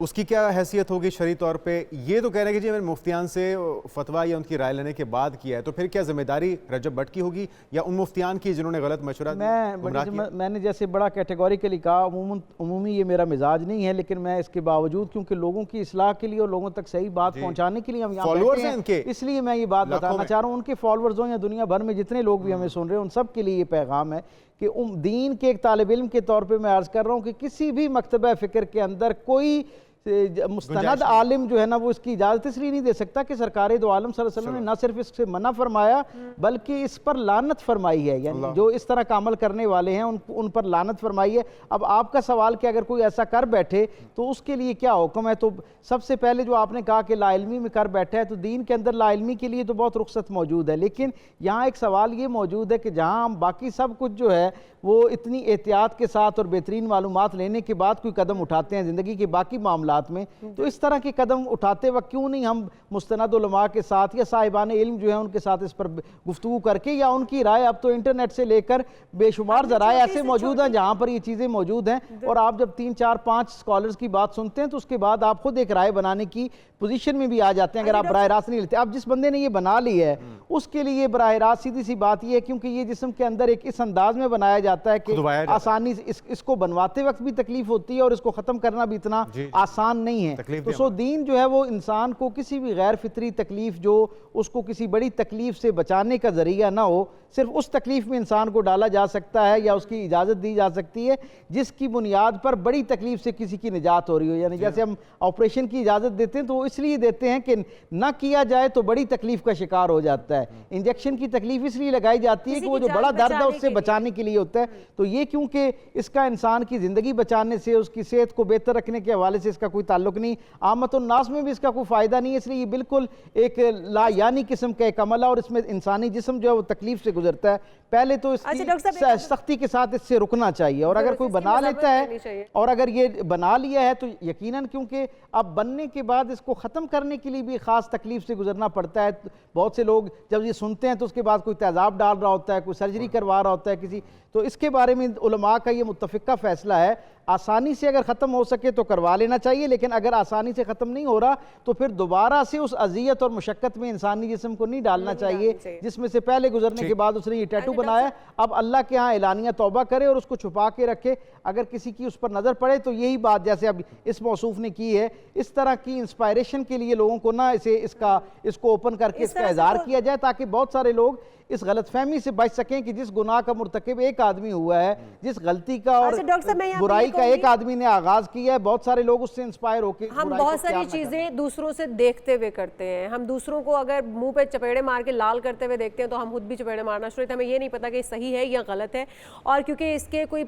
उसकी क्या हैसियत होगी शरई तौर पे? ये तो कह रहे हैं कि जी मैंने मुफ्तियान से फतवा या उनकी राय लेने के बाद किया है, तो फिर क्या जिम्मेदारी रजब भट्ट की होगी या उन मुफ्तियान की जिन्होंने गलत मशवरा दिया? मैंने जैसे बड़ा कैटेगोरिकली कहा, उमूमी ये मेरा मिजाज नहीं है, लेकिन मैं इसके बावजूद क्योंकि लोगों की इस्लाह के लिए और लोगों तक सही बात पहुँचाने के लिए हम यहाँ फॉलोअर्स हैं इनके, इसलिए मैं ये बात बताना चाह रहा हूँ, उनके फॉलोअर्स हो या दुनिया भर में जितने लोग भी हमें सुन रहे हैं, उन सब के लिए ये पैगाम है कि दीन के एक तालिब इल्म के तौर पर मैं अर्ज़ कर रहा हूँ कि किसी भी मकतबा फ़िक्र के अंदर कोई मुस्तनद आलिम जो है ना वो इसकी इजाज़त इसलिए नहीं दे सकता कि सरकार दो आलम सल्लल्लाहु अलैहि वसल्लम ने न सिर्फ इससे मना फरमाया बल्कि इस पर लानत फरमाई है, यानी जो इस तरह का अमल करने वाले हैं उन पर लानत फरमाई है। अब आपका सवाल कि अगर कोई ऐसा कर बैठे तो उसके लिए क्या हुक्म है? तो सबसे पहले जो आपने कहा कि लाइल्मी में कर बैठा है, तो दीन के अंदर लाइल्मी के लिए तो बहुत रुख्सत मौजूद है, लेकिन यहाँ एक सवाल ये मौजूद है कि जहाँ हम बाकी सब कुछ जो है वो इतनी एहतियात के साथ और बेहतरीन मालूमात लेने के बाद कोई कदम उठाते हैं ज़िंदगी के बाकी मामलात में, तो इस तरह के कदम उठाते वक्त क्यों नहीं हम मुस्तनद उलमा के साथ या साहिबान इल्म जो है उनके साथ इस पर गुफ्तगू करके या उनकी राय, अब तो इंटरनेट से लेकर बेशुमार ज़राए ऐसे मौजूद हैं जहाँ पर ये चीज़ें मौजूद हैं, और आप जब 3, 4, 5 स्कॉलर्स की बात सुनते हैं तो उसके बाद आप खुद एक राय बनाने की पोजीशन में भी आ जाते हैं अगर आप बराह रास्त नहीं लेते। अब जिस बंदे ने ये बना ली है उसके लिए बराह रास्त सीधी सी बात ये है, क्योंकि ये जिस्म के अंदर एक इस अंदाज में बनाया जाता है कि आसानी से इसको बनवाते वक्त भी तकलीफ होती है और इसको ख़त्म करना भी इतना आसान नहीं है। तो सो दीन जो है वो इंसान को किसी भी गैर फितरी तकलीफ जो उसको किसी बड़ी तकलीफ से बचाने का जरिया ना हो, सिर्फ उस तकलीफ में इंसान को डाला जा सकता है या उसकी इजाज़त दी जा सकती है जिसकी बुनियाद पर बड़ी तकलीफ से किसी की निजात हो रही हो। यानी जैसे हम ऑपरेशन की इजाज़त देते हैं तो वो इसलिए देते हैं कि ना किया जाए तो बड़ी तकलीफ का शिकार हो जाता है। इंजेक्शन की तकलीफ इसलिए लगाई जाती है कि वो जो बड़ा दर्द है उससे बचाने के लिए होता है। तो ये क्योंकि इसका इंसान की ज़िंदगी बचाने से, उसकी सेहत को बेहतर रखने के हवाले से इसका कोई ताल्लुक नहीं, आमत उन्नास में भी इसका कोई फ़ायदा नहीं है, इसलिए ये बिल्कुल एक लायानी किस्म का एक अमल है और इसमें इंसानी जिस्म जो है वो तकलीफ से गुजरता है। पहले तो इसकी सख्ती के साथ इससे रुकना चाहिए, और अगर कोई बना लेता है और अगर ये बना लिया है तो यकीनन, क्योंकि अब बनने के बाद इसको ख़त्म करने के लिए भी ख़ास तकलीफ से गुजरना पड़ता है। बहुत से लोग जब ये सुनते हैं तो उसके बाद कोई तेज़ाब डाल रहा होता है, कोई सर्जरी करवा रहा होता है किसी, तो इसके बारे में उलमा का ये मुत्तफ़िक़ा फ़ैसला है, आसानी से अगर ख़त्म हो सके तो करवा लेना चाहिए, लेकिन अगर आसानी से ख़त्म नहीं हो रहा तो फिर दोबारा से उस अज़ियत और मुशक्क़त में इंसानी जिस्म को नहीं डालना चाहिए जिसमें से पहले गुजरने के बाद उसने ये टैटू बनाया। अब अल्लाह के यहाँ एलानिया तौबा करे और उसको छुपा के रखे। अगर किसी की उस पर नज़र पड़े तो यही बात जैसे अब इस मौसूफ़ ने की है, इस तरह की इंस्पायरेशन के लिए लोगों को ना इसको ओपन करके इसका इज़हार किया जाए ताकि बहुत सारे लोग इस गलतफहमी से बच सकें कि जिस गुनाह का मुर्तकिब एक आदमी हुआ है, जिस गलती का और अच्छा, डॉक्टर साहब, मैं यहाँ पे बुराई ये का एक कहूंगी- आदमी ने आगाज किया है, बहुत सारे लोग उससे इंस्पायर होकर हम बहुत सारी चीजें दूसरों से देखते हुए करते हैं। हम दूसरों को अगर मुंह पे चपेड़े मार के लाल करते हुए देखते हैं तो हम खुद भी चपेड़े मारना शुरू होते हैं। हमें ये नहीं पता कि सही है या गलत है। और क्योंकि इसके कोई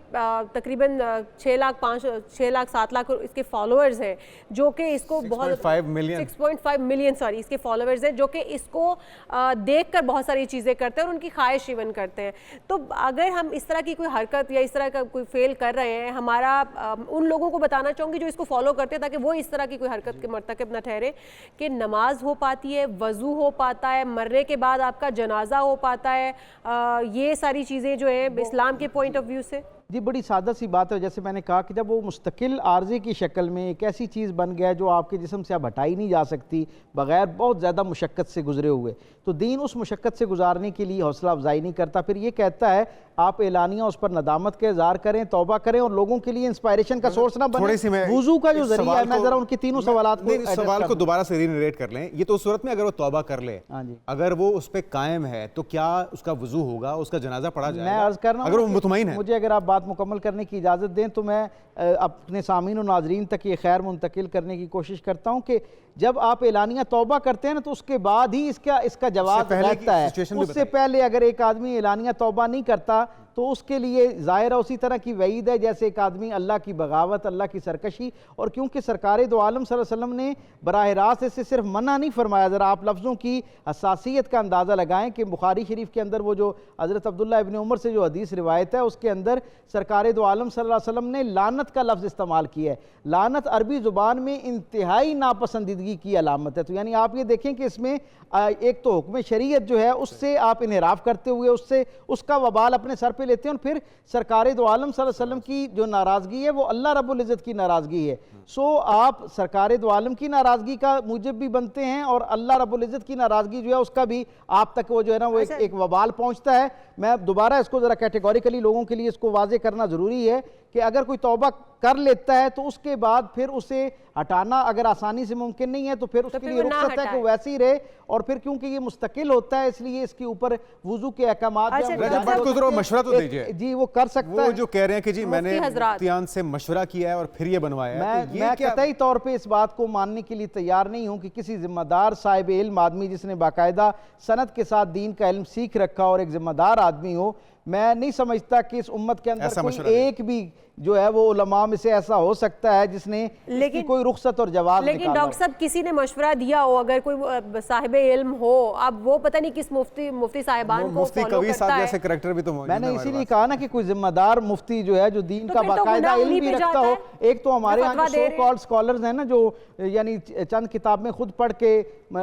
तकरीबन 6 लाख 7 लाख इसके फॉलोअर्स हैं, जो कि इसको बहुत 6.5 मिलियन सॉरी इसके फॉलोअर्स हैं, जो कि इसको देखकर बहुत सारी चीज़ें करते हैं और उनकी ख्वाहिश इवन करते हैं। तो अगर हम इस तरह की कोई हरकत या इस तरह का कोई फेल कर रहे हैं, हमारा उन लोगों को बताना चाहूँगी जो इसको फॉलो करते हैं, ताकि वो इस तरह की कोई हरकत के मर्तकब न ठहरे, कि नमाज हो पाती है, वज़ू हो पाता है, मरने के बाद आपका जनाजा हो पाता है, ये सारी चीज़ें जो है इस्लाम के पॉइंट ऑफ व्यू से। जी, बड़ी सादा सी बात है। जैसे मैंने कहा कि जब वो मुस्तकिल आर्जी की शक्ल में एक ऐसी चीज़ बन गया है जो आपके जिस्म से अब हटाई नहीं जा सकती बग़ैर बहुत ज़्यादा मुशक्क़त से गुजरे हुए, तो दीन उस मुशक्क़त से गुजारने के लिए हौसला अफजाई नहीं करता। फिर ये कहता है आप एलानिया उस पर नदामत का इज़हार करें, तौबा करें और लोगों के लिए इंस्पायरेशन का सोर्स ना बने। वुज़ू का जो जरिया है, मैं ज़रा उनके तीनों सवाल को दोबारा से रीनरेट कर लें। ये तो उस सूरत में अगर वो तौबा कर ले, अगर वो उस पर कायम है, तो क्या उसका वुज़ू होगा, उसका जनाजा पढ़ा जाएगा? मैं अर्ज़ कर रहा हूं अगर वो मुतमईन है। मुझे अगर आप बात मुकम्मल करने की इजाज़त दें तो मैं अपने सामीन और नाजरीन तक ये खैर मुंतकिल करने की कोशिश करता हूँ कि जब आप एलानिया तौबा करते हैं ना, तो उसके बाद ही इसका जवाब रहता है। उससे पहले अगर एक आदमी एलानिया तौबा नहीं करता तो उसके लिए ज़ाहिर है उसी तरह की वईद है जैसे एक आदमी अल्लाह की बगावत, अल्लाह की सरकशी। और क्योंकि सरकार दो आलम सल्लल्लाहु अलैहि वसल्लम ने बराह रास्त इससे सिर्फ मना नहीं फरमाया, ज़रा आप लफ्ज़ों की हसासियत का अंदाज़ा लगाएं कि बुखारी शरीफ के अंदर वो जो हज़रत अब्दुल्लाह इब्न उमर से जो हदीस रिवायत है, उसके अंदर सरकार दो आलम सल्लल्लाहु अलैहि वसल्लम ने लानत का लफ्ज़ इस्तेमाल किया है। लानत अरबी ज़ुबान में इंतहाई नापसंदीदगी की अलामत है। तो यानी आप ये देखें कि इसमें एक तो हुक्म शरीयत जो है उससे आप इन्हिराफ करते हुए उससे उसका वबाल अपने सर पे लेते हैं, और फिर सरकार दो आलम सल्लल्लाहु अलैहि वसल्लम की जो नाराज़गी है वो अल्लाह रब्बुल इज़्ज़त की नाराज़गी है। सो आप सरकार दो आलम की नाराज़गी का मूजिब भी बनते हैं और अल्लाह रब्बुल इज़्ज़त की नाराज़गी जो है उसका भी आप तक वो जो है ना वो एक वबाल पहुँचता है। मैं दोबारा इसको ज़रा कैटेगोरिकली लोगों के लिए इसको वाज़े करना ज़रूरी है कि अगर कोई तौबा कर लेता है तो उसके बाद फिर उसे हटाना अगर आसानी से मुमकिन नहीं है तो फिर उसके लिए रुख्सत है कि वैसे ही रहे। और फिर क्योंकि ये मुस्तकिल होता है इसलिए इसके ऊपर वुज़ू के अहकामात मशवरा तो दीजिए। जी, वो कर सकता है। वो जो कह रहे हैं कि जी मैंने मुफ्तियान से मशवरा किया है और फिर ये बनवाया है, मैं कतई तौर पे इस बात को मानने के लिए तैयार नहीं हूँ कि किसी जिम्मेदार साहिब इल्म आदमी जिसने बाकायदा सनद के साथ दीन का इल्म सीख रखा और एक जिम्मेदार आदमी हो, मैं नहीं समझता कि इस उम्मत के अंदर कोई एक भी जो है वो उलमा में से ऐसा हो सकता है जिसने लेकिन कोई रुख्सत और जवाब लेकिन डॉक्टर साहब किसी ने मशवरा दिया हो, अगर कोई साहिब इल्म हो, अब वो पता नहीं किस मुफ्ती साहिबान को फॉलो करता है। जैसे करैक्टर भी तो मौजूद है। मैंने इसीलिए कहा ना कि कोई जिम्मेदार मुफ्ती जो है जो दीन का बाकायदा इल्म भी रखता हो। एक तो हमारे यहाँ सो कॉल्ड स्कॉलर्स हैं ना जो यानी चंद किताब में खुद पढ़ के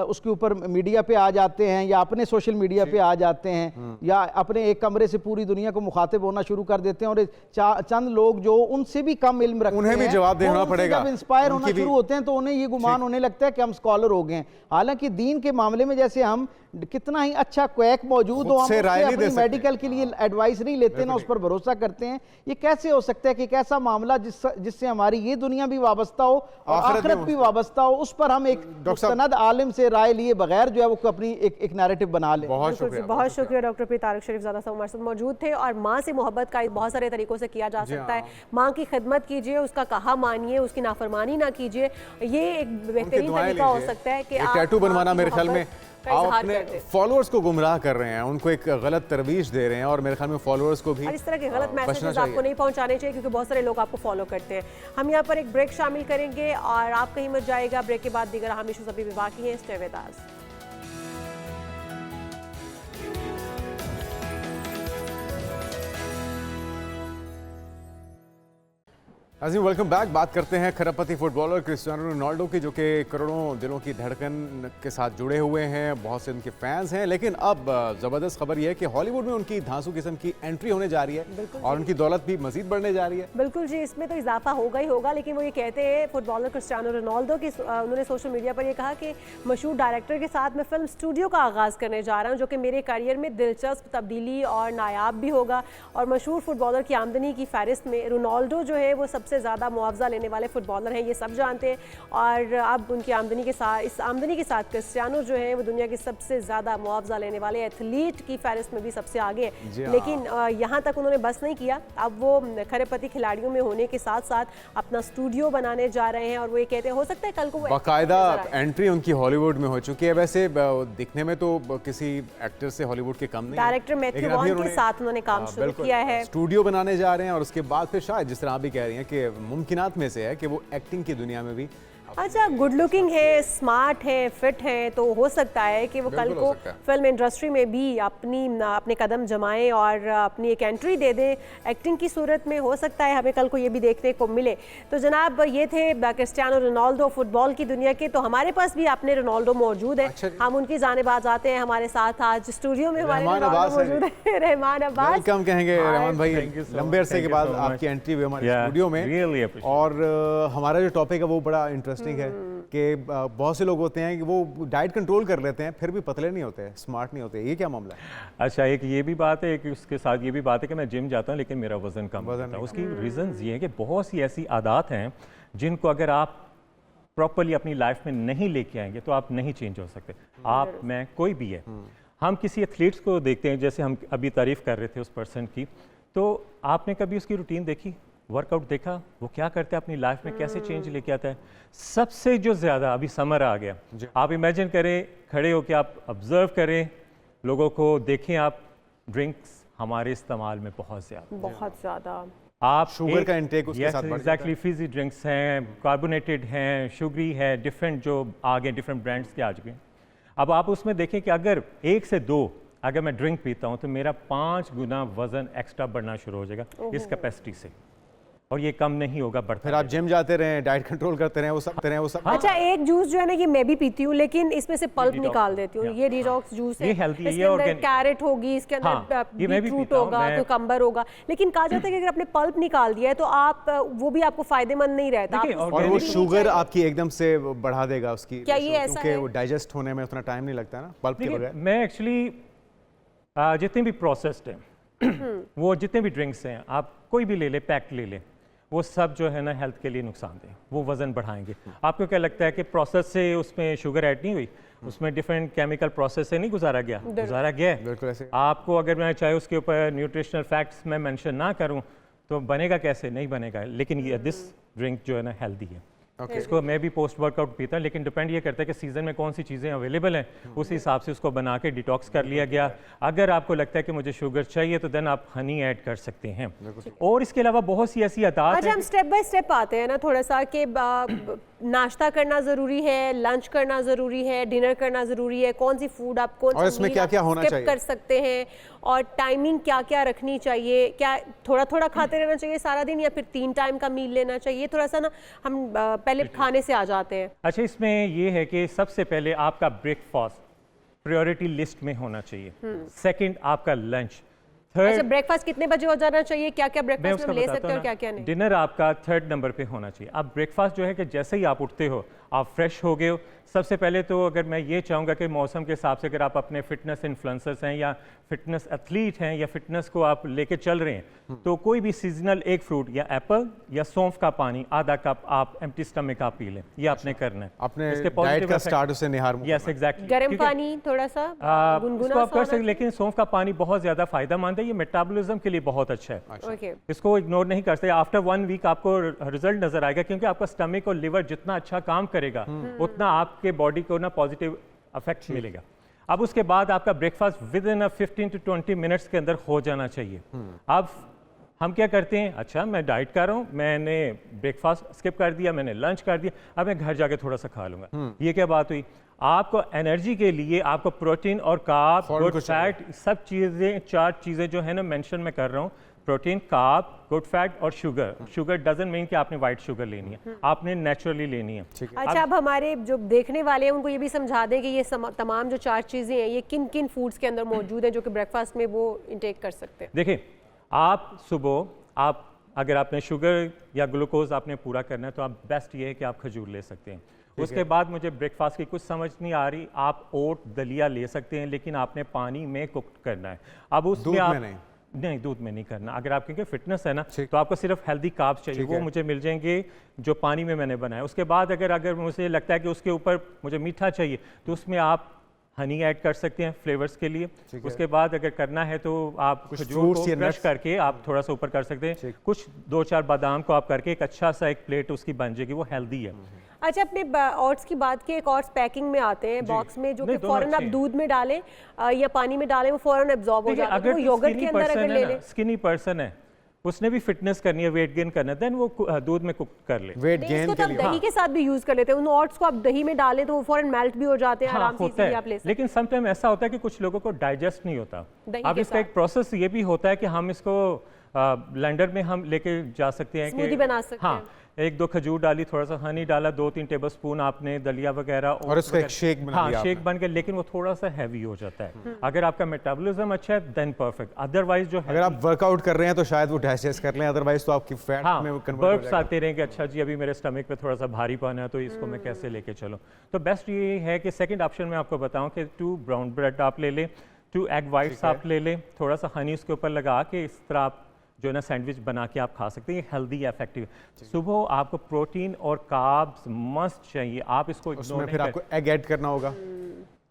उसके ऊपर मीडिया पे आ जाते हैं या अपने सोशल मीडिया पे आ जाते हैं या अपने एक कमरे से पूरी दुनिया को मुखातिब होना शुरू कर देते हैं, और चंद लोग जो उनसे भी कम इल्म रखते हैं उन्हें भी जवाब देना पड़ेगा। जब इंस्पायर होना शुरू होते हैं तो उन्हें ये गुमान होने लगता है कि हम स्कॉलर हो गए हैं। हालांकि दीन के मामले में जैसे हम कितना ही अच्छा क्वैक मौजूद हो, हम अपनी मेडिकल के लिए एडवाइस नहीं लेते ना उस पर भरोसा करते हैं। ये कैसे हो सकता है कि एक ऐसा मामला जिससे हमारी ये दुनिया भी वाबस्ता हो और आखिरत भी वाबस्ता हो, उस पर हम एक मुस्तनद आलिम से राय लिए बगैर जो है वो अपनी एक नैरेटिव बना ले। बहुत शुक्रिया डॉक्टर पी तारिक शरीफ ज़्यादा हमारे साथ मौजूद थे। और माँ से मोहब्बत का बहुत सारे तरीकों से किया जा सकता है। माँ की खिदमत कीजिए, उसका कहा मानिए, उसकी नाफरमानी ना कीजिए। ये एक बेहतरीन तरीका हो सकता है कि आप टैटू बनवाना मेरे ख्याल में आप अपने फॉलोअर्स को गुमराह कर रहे हैं, उनको एक गलत तरवीज दे रहे हैं और मेरे ख्याल में फॉलोअर्स को भी इस तरह के गलत मैसेजेस आपको नहीं पहुंचाने चाहिए क्योंकि बहुत सारे लोग आपको फॉलो करते हैं। हम यहाँ पर एक ब्रेक शामिल करेंगे और आप कहीं मत जाएगा। ब्रेक के बाद दीगर अहम इश्यूज अभी भी बाकी हैं। Stay with us. Azeem welcome back. बात करते हैं खरबपति फुटबॉलर क्रिस्टियानो रोनाल्डो की, जो कि करोड़ों दिलों की धड़कन के साथ जुड़े हुए हैं, बहुत से उनके फैंस हैं। लेकिन अब ज़बरदस्त खबर यह है कि हॉलीवुड में उनकी धांसू किस्म की एंट्री होने जा रही है और उनकी दौलत भी मजीद बढ़ने जा रही है। बिल्कुल जी, इसमें तो इजाफा होगा ही होगा। लेकिन वो ये कहते हैं फुटबॉलर क्रिस्टियानो रोनाल्डो की, उन्होंने सोशल मीडिया पर यह कहा कि मशहूर डायरेक्टर के साथ मैं फिल्म स्टूडियो का आगाज़ करने जा रहा हूँ, जो कि मेरे करियर में दिलचस्प तब्दीली और नायाब भी होगा। और मशहूर फुटबॉलर की आमदनी की फहरिस्त में रोनाल्डो जो है वो सबसे सबसे ज़्यादा मुआवजा लेने वाले फुटबॉलर हैं, ये सब जानते हैं। और अब उनकी आमदनी के साथ, इस आमदनी के साथ क्रिस्टियानो जो है वो दुनिया के सबसे ज़्यादा मुआवजा लेने वाले एथलीट की फहरिस्त में भी सबसे आगे है। लेकिन यहाँ तक उन्होंने बस नहीं किया, अब वो खरेपति खिलाड़ियों में होने के साथ साथ अपना स्टूडियो बनाने जा रहे हैं। और वो ये कहते हैं हो सकता है कल को बाकायदा एंट्री उनकी हॉलीवुड में हो चुकी है। वैसे दिखने में तो किसी एक्टर से हॉलीवुड के कम नहीं, डायरेक्टर मैथ्यू वॉन के साथ उन्होंने काम शुरू किया है, स्टूडियो बनाने जा रहे हैं। और उसके बाद फिर शायद जिस तरह आप भी कह रही हैं कि मुमकिनात में से है कि वो एक्टिंग की दुनिया में भी अच्छा गुड लुकिंग है, स्मार्ट है, फिट है, तो हो सकता है कि वो कल को फिल्म इंडस्ट्री में भी अपने कदम जमाएं और अपनी एक एंट्री दे दें एक्टिंग की सूरत में। हो सकता है हमें कल को ये भी देखने को मिले। तो जनाब ये थे क्रिस्टियानो रोनाल्डो फुटबॉल की दुनिया के। तो हमारे पास भी अपने रोनाल्डो मौजूद है, हम उनकी जानिब आ जाते हैं। हमारे साथ आज स्टूडियो में हमारे रोनाल्डो मौजूद है, रहमान अब्बास। वेलकम कहेंगे रहमान भाई, लंबे अरसे के बाद आपकी एंट्री हुई हमारे स्टूडियो में। और हमारा जो टॉपिक है वो बड़ा इंटरेस्टिंग है कि बहुत से लोग होते हैं कि वो डाइट कंट्रोल कर लेते हैं फिर भी पतले नहीं होते, स्मार्ट नहीं होते, ये क्या मामला है? अच्छा, एक ये भी बात है कि उसके साथ ये भी बात है कि मैं जिम जाता हूँ लेकिन मेरा वजन कम होता है। उसकी रीजंस ये है कि बहुत सी ऐसी आदत हैं जिनको अगर आप प्रॉपर्ली अपनी लाइफ में नहीं लेके आएंगे तो आप नहीं चेंज हो सकते। आप, मैं, कोई भी है। हम किसी एथलीट्स को देखते हैं, जैसे हम अभी तारीफ कर रहे थे उस पर्सन की, तो आपने कभी उसकी रूटीन देखी, वर्कआउट देखा, वो क्या करता है अपनी लाइफ में, कैसे चेंज लेके आता है? सबसे जो ज़्यादा, अभी समर आ गया, आप इमेजिन करें, खड़े होकर आप ऑब्जर्व करें, लोगों को देखें, आप ड्रिंक्स हमारे इस्तेमाल में बहुत ज़्यादा आप शुगर का इंटेक उसके साथ बढ़ जाता है। एग्जैक्टली, फिजी ड्रिंक्स हैं, कार्बोनेटेड हैं, शुगरी है, डिफरेंट जो आ गए, डिफरेंट ब्रांड्स के आ चुके हैं। अब आप उसमें देखें कि अगर 1 से 2 अगर मैं ड्रिंक पीता हूँ तो मेरा 5 गुना वजन एक्स्ट्रा बढ़ना शुरू हो जाएगा इस कैपेसिटी से, और ये कम नहीं होगा, बढ़ता। फिर आप जिम जाते रहें, डाइट कंट्रोल करते रहें, वो सब हाँ। अच्छा, एक जूस जो है ना, ये मैं भी पीती हूँ लेकिन इसमें से पल्प निकाल देती हूँ। ये डिटॉक्स जूस है, इसके अंदर कैरेट होगी, इसके अंदर बीटरूट होगा, कुकम्बर होगा। लेकिन कहा जाता है कि अगर आपने पल्प निकाल दिया है तो आप वो भी आपको फायदेमंद नहीं रहता, और वो शुगर आपकी एकदम से बढ़ा देगा उसकी। क्या ये ऐसा है? वो डाइजेस्ट होने में उतना टाइम नहीं लगता ना पल्प के बगैर। मैं एक्चुअली जितने भी प्रोसेस्ड हैं वो जितने भी ड्रिंक्स हैं, आप कोई भी ले ले, पैक्ड ले ले, वो सब जो है ना हेल्थ के लिए नुकसानदेह, वो वज़न बढ़ाएंगे। आपको क्या लगता है कि प्रोसेस से उसमें शुगर ऐड नहीं हुई, उसमें डिफरेंट केमिकल प्रोसेस से नहीं गुजारा गया है? बिल्कुल ऐसे। आपको अगर मैं चाहे उसके ऊपर न्यूट्रिशनल फैक्ट्स में मेंशन ना करूं तो बनेगा कैसे? नहीं बनेगा। लेकिन ये दिस ड्रिंक जो है ना हेल्दी है। इसको मैं भी पोस्ट वर्कआउट पीता हूँ, लेकिन डिपेंड ये करता है कि सीजन में कौन सी चीज़ें अवेलेबल हैं, उस हिसाब से उसको बना के डिटॉक्स कर लिया गया। अगर आपको लगता है कि मुझे शुगर चाहिए तो देन आप हनी ऐड कर सकते हैं। और इसके अलावा बहुत सी ऐसी आदत हैं। हम स्टेप बाय स्टेप आते हैं ना थोड़ा सा कि नाश्ता करना ज़रूरी है, लंच करना ज़रूरी है, डिनर करना ज़रूरी है, कौन सी फूड आप कौन सी इसमें क्या क्या होना चाहिए कर सकते हैं, और टाइमिंग क्या क्या रखनी चाहिए, क्या थोड़ा थोड़ा खाते रहना चाहिए सारा दिन या फिर 3 टाइम का मील लेना चाहिए? थोड़ा सा ना हम पहले खाने से आ जाते हैं। अच्छा, इसमें ये है कि सबसे पहले आपका ब्रेकफास्ट प्रायोरिटी लिस्ट में होना चाहिए, सेकंड आपका लंच, थर्ड। अच्छा, ब्रेकफास्ट कितने बजे हो जाना चाहिए, क्या क्या ब्रेकफास्ट में ले सकते हैं और क्या क्या नहीं? डिनर आपका 3rd नंबर पे होना चाहिए। अब ब्रेकफास्ट जो है कि जैसे ही आप उठते हो, आप फ्रेश हो गए हो, सबसे पहले तो अगर मैं ये चाहूँगा कि मौसम के हिसाब से अगर आप अपने फिटनेस इन्फ्लुएंसर्स हैं या फिटनेस एथलीट हैं या फिटनेस को आप लेके चल रहे हैं, तो कोई भी सीजनल एक फ्रूट या एप्पल या सौंफ का पानी आधा कप आप एम्प्टी स्टमक आप पी लें, ये आपने करना है। अपने डाइट का स्टार्ट उसे निहार मुंह। Yes, exactly. गर्म पानी थोड़ा सा गुनगुना आप कर सकते, लेकिन सौंफ का पानी बहुत ज़्यादा फायदेमंद है, ये मेटाबॉलिज्म के लिए बहुत अच्छा है। इसको इग्नोर नहीं कर सकते। आफ्टर 1 वीक आपको रिजल्ट नजर आएगा, क्योंकि आपका स्टमक और लिवर जितना अच्छा काम करेगा उतना आपके बॉडी को ना पॉजिटिव इफेक्ट मिलेगा। अब उसके बाद आपका breakfast with in 15 to 20 minutes के अंदर हो जाना चाहिए। अब हम क्या करते हैं, अच्छा मैं डाइट कर रहा हूँ, मैंने ब्रेकफास्ट स्किप कर दिया, मैंने लंच कर दिया, अब मैं घर जाके थोड़ा सा खा लूँगा। ये क्या बात हुई? आपको एनर्जी के लिए आपको प्रोटीन और कार्ब, गुड फैट, सब चीज़ें, 4 चीज़ें जो है ना मेंशन मैं कर रहा हूँ, प्रोटीन, कार्ब, गुड फैट और शुगर। शुगर डजंट मीन कि आपने वाइट शुगर लेनी है, आपने नेचुरली लेनी है। अच्छा, अब हमारे जो देखने वाले हैं उनको ये भी समझा दें कि ये तमाम जो 4 चीज़ें हैं ये किन किन फूड्स के अंदर मौजूद हैं जो कि ब्रेकफास्ट में वो इंटेक कर सकते हैं। देखिए, आप सुबह आप अगर आपने शुगर या ग्लूकोज आपने पूरा करना है तो आप बेस्ट ये है कि आप खजूर ले सकते हैं। उसके बाद मुझे ब्रेकफास्ट की कुछ समझ नहीं आ रही, आप ओट दलिया ले सकते हैं, लेकिन आपने पानी में कुक करना है। अब उसमें आप नहीं, दूध में नहीं करना। अगर आप क्योंकि फिटनेस है ना, तो आपको सिर्फ हेल्दी कार्ब्स चाहिए, वो मुझे मिल जाएंगे जो पानी में मैंने बनाया। उसके बाद अगर मुझे लगता है कि उसके ऊपर मुझे मीठा चाहिए, तो उसमें आप हनी ऐड कर सकते हैं फ्लेवर्स के लिए। उसके बाद अगर करना है तो आप खजूर को क्रश करके आप थोड़ा सा ऊपर कर सकते हैं। कुछ 2-4 बादाम को आप करके एक अच्छा सा एक प्लेट उसकी बन जाएगी, वो हेल्दी है। अच्छा, अपने ओट्स की बात की, एक ओट्स पैकिंग में आते हैं बॉक्स में, जो कि फौरन आप दूध में डालें या पानी में डालें, वो फौरन एब्जॉर्ब हो जाता है। तो वो योगर्ट के अंदर अगर ले लें, स्किनी पर्सन है, उसने भी फिटनेस करनी है, वेट गेन करना है, देन वो दूध में कुक कर ले। वेट गेन के लिए दही के साथ भी यूज कर लेते हैं। उन ओट्स को आप दही में डालें तो वो फौरन मेल्ट भी हो जाते हैं, आराम से इजीली आप ले सकते हैं। लेकिन समटाइम ऐसा होता है कि कुछ लोगों को डाइजेस्ट नहीं होता। अब इसका एक प्रोसेस ये भी होता है कि हम इसको ब्लेंडर में हम लेके जा सकते हैं, स्मूदी बना सकते हैं। 1-2 खजूर डाली, थोड़ा सा हनी डाला, 2-3 टेबलस्पून आपने दलिया वगैरह और इसका एक शेक बना लिया। शेक बन के, लेकिन वो थोड़ा सा हैवी हो जाता है। अगर आपका मेटाबॉलिज्म अच्छा है देन परफेक्ट, अदरवाइज जो अगर आप वर्कआउट कर रहे हैं तो शायद वो डाइजेस्ट कर लें, अदरवाइज तो आपकी फैट में कन्वर्ट हो बर्ब्स आते रहेंगे, अच्छा जी अभी मेरे स्टमक पे थोड़ा सा भारीपन है तो इसको मैं कैसे लेके चलूं। तो बेस्ट ये है कि सेकंड ऑप्शन में आपको बताऊं कि 2 ब्राउन ब्रेड आप ले लें, 2 एग वाइट्स आप ले लें, थोड़ा सा हनी उसके ऊपर लगा के इस तरह आप जो है ना सैंडविच बना के आप खा सकते हैं। ये हेल्दी है, इफेक्टिव। सुबह आपको प्रोटीन और कार्ब्स मस्ट चाहिए, आप इसको उसमें फिर आपको एग ऐड करना होगा,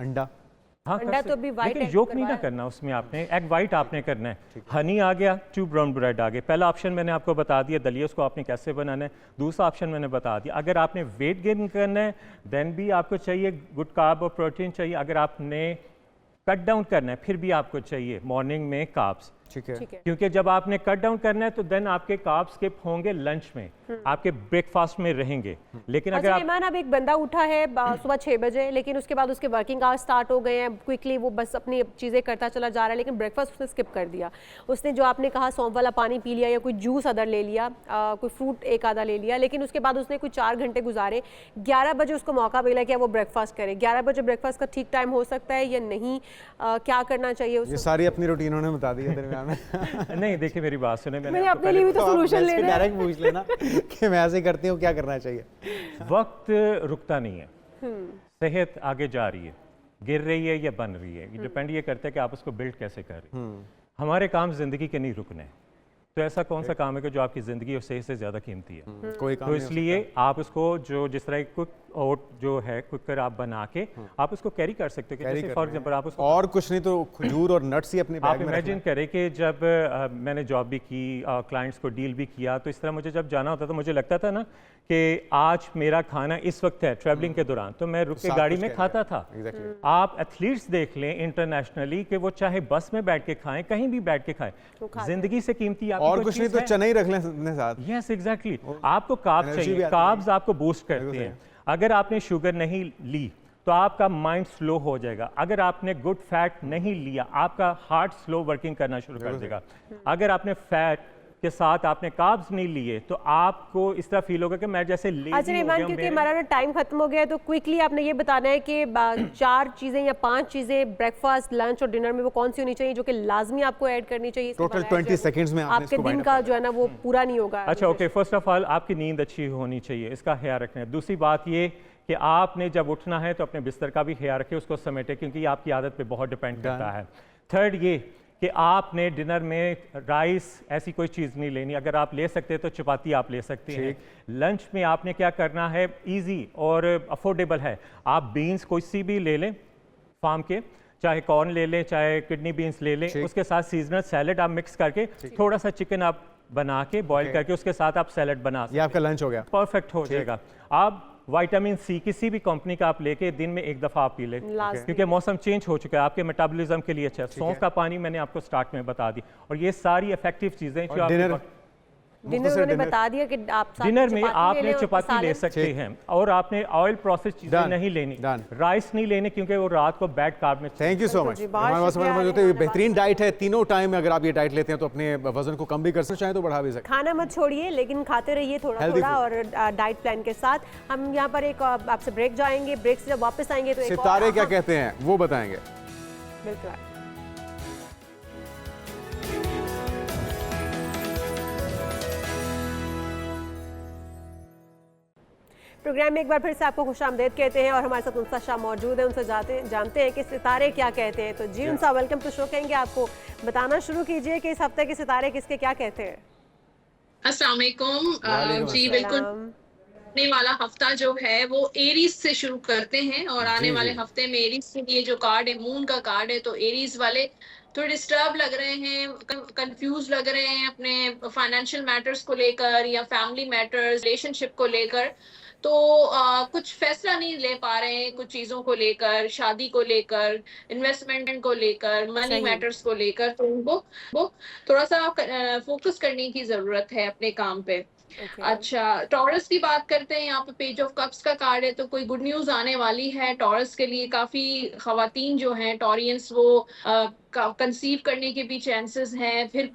अंडा। हाँ, अंडा तो भी वाइट, लेकिन योक नहीं ना करना उसमें, आपने एग वाइट आपने करना है। हनी आ गया, 2 ब्राउन ब्रेड आ गए। पहला ऑप्शन मैंने आपको बता दिया, दलिया उसको आपने कैसे बनाना है। दूसरा ऑप्शन मैंने बता दिया, अगर आपने वेट गेन करना है देन भी आपको चाहिए गुड कार्ब और प्रोटीन चाहिए। अगर आपने कट डाउन करना है फिर भी आपको चाहिए मॉर्निंग में कार्ब्स। ठीक है, क्योंकि जब आपने कट डाउन करना है तो देन आपके कार्ब्स स्किप होंगे लंच में, आपके ब्रेकफास्ट में रहेंगे। लेकिन अगर मेहमान, अब एक बंदा उठा है सुबह 6 बजे, लेकिन उसके बाद उसके वर्किंग आवर्स स्टार्ट हो गए हैं, क्विकली वो बस अपनी चीज़ें करता चला जा रहा है, लेकिन ब्रेकफास्ट उसने स्किप कर दिया। उसने जो आपने कहा सौंफ वाला पानी पी लिया या कोई जूस अदर ले लिया, कोई फ्रूट एक आधा ले लिया, लेकिन उसके बाद उसने कोई 4 घंटे गुजारे, 11 बजे उसको मौका मिला कि वो ब्रेकफास्ट करे। 11 बजे ब्रेकफास्ट का ठीक टाइम हो सकता है या नहीं, क्या करना चाहिए उसको? ये सारी अपनी रूटीन उन्होंने बता दी है दरमियान में। नहीं, देखिए मेरी बात सुने, मैंने अपने लिए भी तो सोल्यूशन लेना है। डायरेक्ट पूछ लेना कि मैं ऐसे करती हूँ, क्या करना चाहिए। वक्त रुकता नहीं है, सेहत आगे जा रही है, गिर रही है या बन रही है, डिपेंड ये करता है कि आप उसको बिल्ड कैसे कर रहे हैं। हमारे काम जिंदगी के नहीं रुकने, तो ऐसा कौन सा काम है कि जो आपकी जिंदगी और सेहत से ज्यादा कीमती है? कोई काम तो नहीं हो इसलिए आप उसको जो जिस तरह कुक ओट जो है कुकर आप बना के आप उसको कैरी कर सकते हो। जैसे फॉर एग्जांपल आप उसको और कुछ नहीं तो खजूर और नट्स ही अपने बैग आप में इमेजिन करें कि जब मैंने जॉब भी की, क्लाइंट्स को डील भी किया, तो इस तरह मुझे जब जाना होता तो मुझे लगता था ना कि आज मेरा खाना इस वक्त है ट्रैवलिंग के दौरान, तो मैं रुक के गाड़ी में खाता था। आप एथलीट्स देख लें इंटरनेशनली कि वो चाहे बस में बैठ के खाएं, कहीं भी बैठ के खाएं, जिंदगी से कीमती आपकी और कुछ नहीं तो चना ही रख लें अपने साथ। यस एग्जैक्टली, आपको कार्ब्स चाहिए, कार्ब्स आपको बूस्ट करते हैं। अगर आपने शुगर नहीं ली तो आपका माइंड स्लो हो जाएगा। अगर आपने गुड फैट नहीं लिया आपका हार्ट स्लो वर्किंग करना शुरू कर देगा। अगर आपने फैट के साथ आपने कार्ब्स नहीं लिए तो आपको इस तरह फील होगा कि मैं जैसे लेजी हो अच्छा मेहमान, क्योंकि हमारा ना टाइम खत्म हो गया है, तो क्विकली आपने ये बताना है कि 4 चीजें या 5 चीजें ब्रेकफास्ट, लंच और डिनर में वो कौन सी होनी चाहिए जो कि लाजमी आपको ऐड करनी चाहिए। टोटल 20 सेकंड्स में आपके दिन का जो है ना वो पूरा नहीं होगा। अच्छा ओके, फर्स्ट ऑफ ऑल आपकी नींद अच्छी होनी चाहिए, इसका ख्याल रखना है। दूसरी बात ये कि आपने जब उठना है तो अपने बिस्तर का भी ख्याल रखें, उसको समेटे, क्योंकि ये आपकी आदत पे बहुत डिपेंड करता है। थर्ड ये कि आपने डिनर में राइस ऐसी कोई चीज़ नहीं लेनी, अगर आप ले सकते हैं तो चपाती आप ले सकते हैं। लंच में आपने क्या करना है, इजी और अफोर्डेबल है, आप बीन्स कोई सी भी ले लें फार्म के, चाहे कॉर्न ले लें चाहे किडनी बीन्स ले लें, उसके साथ सीजनल सैलड आप मिक्स करके थोड़ा सा चिकन आप बना के बॉईल करके उसके साथ आप सैलड बना सकते हैं। ये आपका लंच हो गया, परफेक्ट हो जाएगा। आप विटामिन सी किसी भी कंपनी का आप लेके दिन में एक दफ़ा आप पी लें, क्योंकि मौसम चेंज हो चुका है, आपके मेटाबॉलिज्म के लिए अच्छा है। सौंफ का पानी मैंने आपको स्टार्ट में बता दी, और ये सारी इफेक्टिव चीज़ें जो आप डिनर उन्होंने बता दिया कि आप डिनर में आपने चपाती ले सकते हैं, और आपने ऑयल प्रोसेस चीजें नहीं लेनी, राइस नहीं लेने, क्योंकि वो रात को बैड कार्ब में। Thank you so much. हमारे पास होते हैं बेहतरीन डाइट है, तीनों टाइम अगर आप ये डाइट लेते हैं तो अपने वजन को कम भी कर सकते, चाहे तो बढ़ा भी सकते। खाना मत छोड़िए, लेकिन खाते रहिए थोड़ा थोड़ा और डाइट प्लान के साथ। हम यहाँ पर एक आपसे ब्रेक जाएंगे, ब्रेक से जब वापस आएंगे तो सितारे क्या कहते हैं वो बताएंगे। बिल्कुल। प्रोग्राम में एक बार फिर से आपको खुशामदीद कहते हैं और हमारे साथ उनसा शाह मौजूद है, उनसे जानते हैं कि सितारे क्या कहते हैं। तो जी उनसा, वेलकम टू शो। कहेंगे आपको बताना शुरू कीजिए कि इस हफ्ते के सितारे किसके क्या कहते हैं। अस्सलाम वालेकुम। जी बिल्कुल, आने वाला हफ्ता जो है वो एरीज से शुरू करते हैं और आने वाले हफ्ते में एरीज के लिए जो कार्ड है मून का कार्ड है, तो एरीज वाले थोड़े डिस्टर्ब लग रहे हैं, कंफ्यूज लग रहे हैं अपने फाइनेंशियल मैटर्स को लेकर या फैमिली मैटर्स, रिलेशनशिप को लेकर। तो कुछ फैसला नहीं ले पा रहे हैं कुछ चीजों को लेकर, शादी को लेकर, इन्वेस्टमेंट को लेकर, मनी मैटर्स को लेकर। तो उनको वो थोड़ा सा फोकस करने की जरूरत है अपने काम पे। अच्छा, टॉरस की बात करते हैं। यहाँ पे पेज ऑफ कप्स का कार्ड है, तो कोई गुड न्यूज आने वाली है टॉरस के लिए। काफी खवातीन जो हैं टॉरियंस, वो कंसीव करने के भी चांसेस हैं। फिर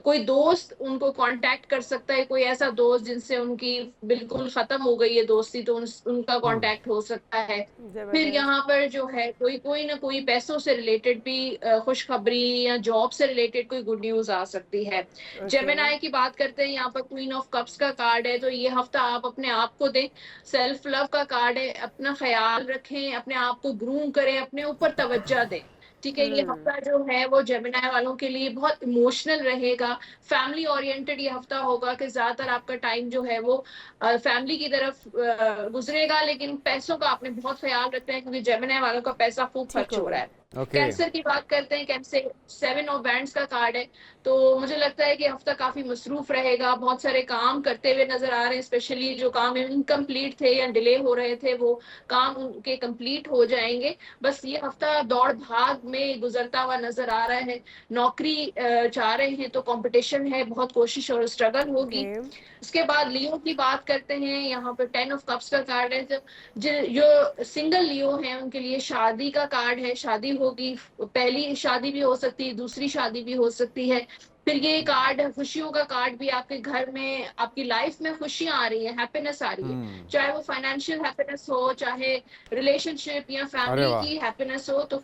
कोई दोस्त उनको कांटेक्ट कर सकता है, कोई ऐसा दोस्त जिनसे उनकी बिल्कुल खत्म हो गई है दोस्ती, तो उनका कांटेक्ट हो सकता है। फिर यहाँ पर जो है कोई ना कोई पैसों से रिलेटेड भी खुशखबरी या जॉब से रिलेटेड कोई गुड न्यूज आ सकती है। जेमिनी की बात करते हैं, यहाँ पर क्वीन ऑफ कप्स का कार्ड है, तो ये हफ्ता आप अपने आप को दें। सेल्फ लव का कार्ड है, अपना ख्याल रखें, अपने आप को ग्रूम करें, अपने ऊपर तवज्जो दें। ठीक है, ये हफ्ता जो है वो जेमिनी वालों के लिए बहुत इमोशनल रहेगा, फैमिली ओरिएंटेड ये हफ्ता होगा कि ज्यादातर आपका टाइम जो है वो फैमिली की तरफ गुजरेगा, लेकिन पैसों का आपने बहुत ख्याल रखना है क्योंकि जेमिनी वालों का पैसा खूब खर्च हो रहा है। कैंसर की बात करते हैं, कैंसर 7 ऑफ बैंड्स का कार्ड है, तो मुझे लगता है कि हफ्ता काफी मसरूफ रहेगा। बहुत सारे काम करते हुए नजर आ रहे हैं, स्पेशली जो काम इनकम्प्लीट थे या डिले हो रहे थे वो काम उनके कंप्लीट हो जाएंगे। बस ये हफ्ता दौड़ भाग में गुजरता हुआ नजर आ रहा है। नौकरी चाह रहे हैं तो कंपटीशन है, बहुत कोशिश और स्ट्रगल होगी। उसके बाद लियो की बात करते हैं, यहाँ पर 10 ऑफ कप्स का कार्ड है। जो सिंगल लियो हैं उनके लिए शादी का कार्ड है, शादी होगी, पहली शादी भी हो सकती है, दूसरी शादी भी हो सकती है। फिर ये कार्ड खुशियों का कार्ड भी, आपके घर में आपकी लाइफ में खुशियां आ रही है, हैप्पीनेस आ रही है, चाहे वो फाइनेंशियल हैप्पीनेस हो, चाहे रिलेशनशिप या फैमिली की हैप्पीनेस हो, तो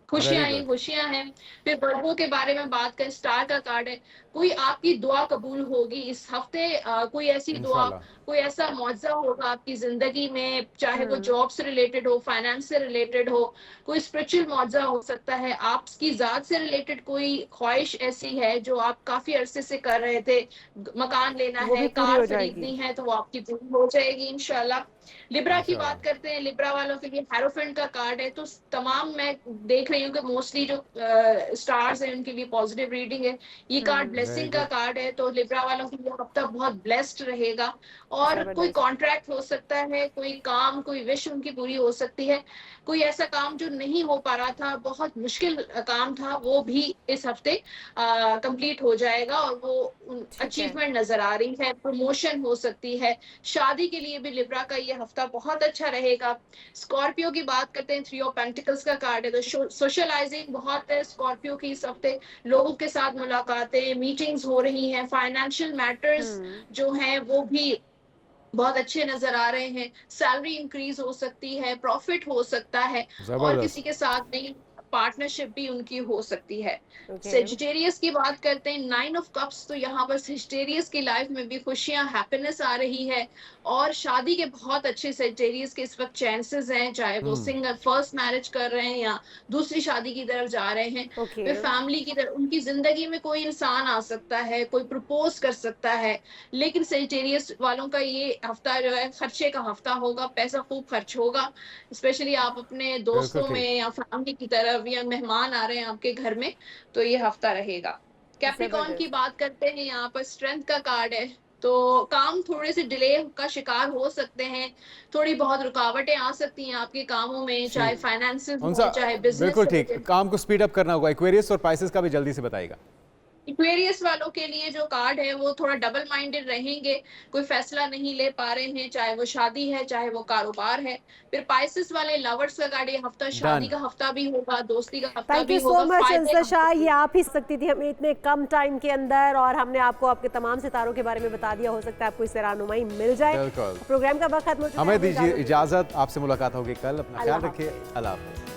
खुशियां हैं। फिर वर्गों के बारे में बात करें, स्टार का कार्ड है, कोई आपकी दुआ कबूल होगी इस हफ्ते। कोई ऐसी दुआ, कोई ऐसा मौजज़ा होगा आपकी जिंदगी में, चाहे वो जॉब से रिलेटेड हो, फाइनेंस से रिलेटेड हो, कोई स्पिरिचुअल मौजज़ा हो सकता है, आपकी जात से रिलेटेड कोई ख्वाहिश ऐसी है जो आप काफी अरसे से कर रहे थे, मकान लेना है, कार खरीदनी है, तो वो आपकी पूरी हो जाएगी इंशाल्लाह। लिब्रा की बात करते हैं, लिब्रा वालों के लिए हेरोफेंट का कार्ड है, तो तमाम मैं देख रही हूँ कि मोस्टली जो स्टार्स हैं उनके लिए पॉजिटिव रीडिंग है। ये कार्ड ब्लेसिंग का कार्ड है, तो लिब्रा वालों के लिए हफ्ता बहुत ब्लेस्ड रहेगा। और कोई कॉन्ट्रैक्ट हो सकता है, कोई काम, कोई विश उनकी पूरी हो सकती है। कोई ऐसा काम जो नहीं हो पा रहा था, बहुत मुश्किल काम था, वो भी इस हफ्ते कंप्लीट हो जाएगा और वो अचीवमेंट नजर आ रही है, प्रमोशन हो सकती है। शादी के लिए भी लिब्रा का ये हफ्ता बहुत अच्छा रहेगा। स्कॉर्पियो की बात करते हैं, 3 ऑफ पेंटिकल्स का कार्ड है, तो सोशलाइजिंग बहुत है स्कॉर्पियो की इस हफ्ते, लोगों के साथ मुलाकातें, मीटिंग्स हो रही हैं, फाइनेंशियल मैटर्स जो हैं वो भी बहुत अच्छे नजर आ रहे हैं। सैलरी इंक्रीज हो सकती है, प्रॉफिट हो सकता है, और किसी के साथ नहीं पार्टनरशिप भी उनकी हो सकती है। सेजिटेरियस की बात करते हैं, 9 ऑफ कप्स, तो यहाँ पर सेजिटेरियस की लाइफ में भी खुशियां, हैप्पीनेस आ रही है और शादी के बहुत अच्छे सेजिटेरियस के इस वक्त चांसेस हैं, चाहे वो सिंगल फर्स्ट मैरिज कर रहे हैं या दूसरी शादी की तरफ जा रहे हैं। फिर फैमिली की तरफ, उनकी जिंदगी में कोई इंसान आ सकता है, कोई प्रपोज कर सकता है, लेकिन सेजिटेरियस वालों का ये हफ्ता जो है खर्चे का हफ्ता होगा, पैसा खूब खर्च होगा, स्पेशली आप अपने दोस्तों में या फैमिली की तरफ या मेहमान आ रहे हैं आपके घर में, तो ये हफ्ता रहेगा। कैप्रिकॉर्न की बात करते हैं, यहाँ पर स्ट्रेंथ का कार्ड है, तो काम थोड़े से डिले का शिकार हो सकते हैं, थोड़ी बहुत रुकावटें आ सकती हैं आपके कामों में, चाहे फाइनेंसेस हो, चाहे बिजनेस। बिल्कुल ठीक, काम को स्पीड अप करना होगा। एक्वेरियस और पाइसेस का भी जल्दी से बताइएगा। एक्वेरियस वालों के लिए जो कार्ड है वो थोड़ा डबल माइंडेड रहेंगे, कोई फैसला नहीं ले पा रहे हैं, चाहे वो शादी है, चाहे वो कारोबार है। फिर पाइसेस वाले लवर्स का कार्ड, ये हफ्ता शादी का हफ्ता भी होगा, दोस्ती का हफ्ता भी होगा। Thank you so much Shah, ये आप ही सकती थी हमें इतने कम टाइम के अंदर, और हमने आपको आपके तमाम सितारों के बारे में बता दिया। हो सकता है आपको इससे रहनुमाई मिल जाए। प्रोग्राम का वक्त खत्म हो चुका है, हमें दीजिए इजाजत, आपसे मुलाकात होगी कल। अपना ख्याल रखिए, अल्लाह हाफ़िज़।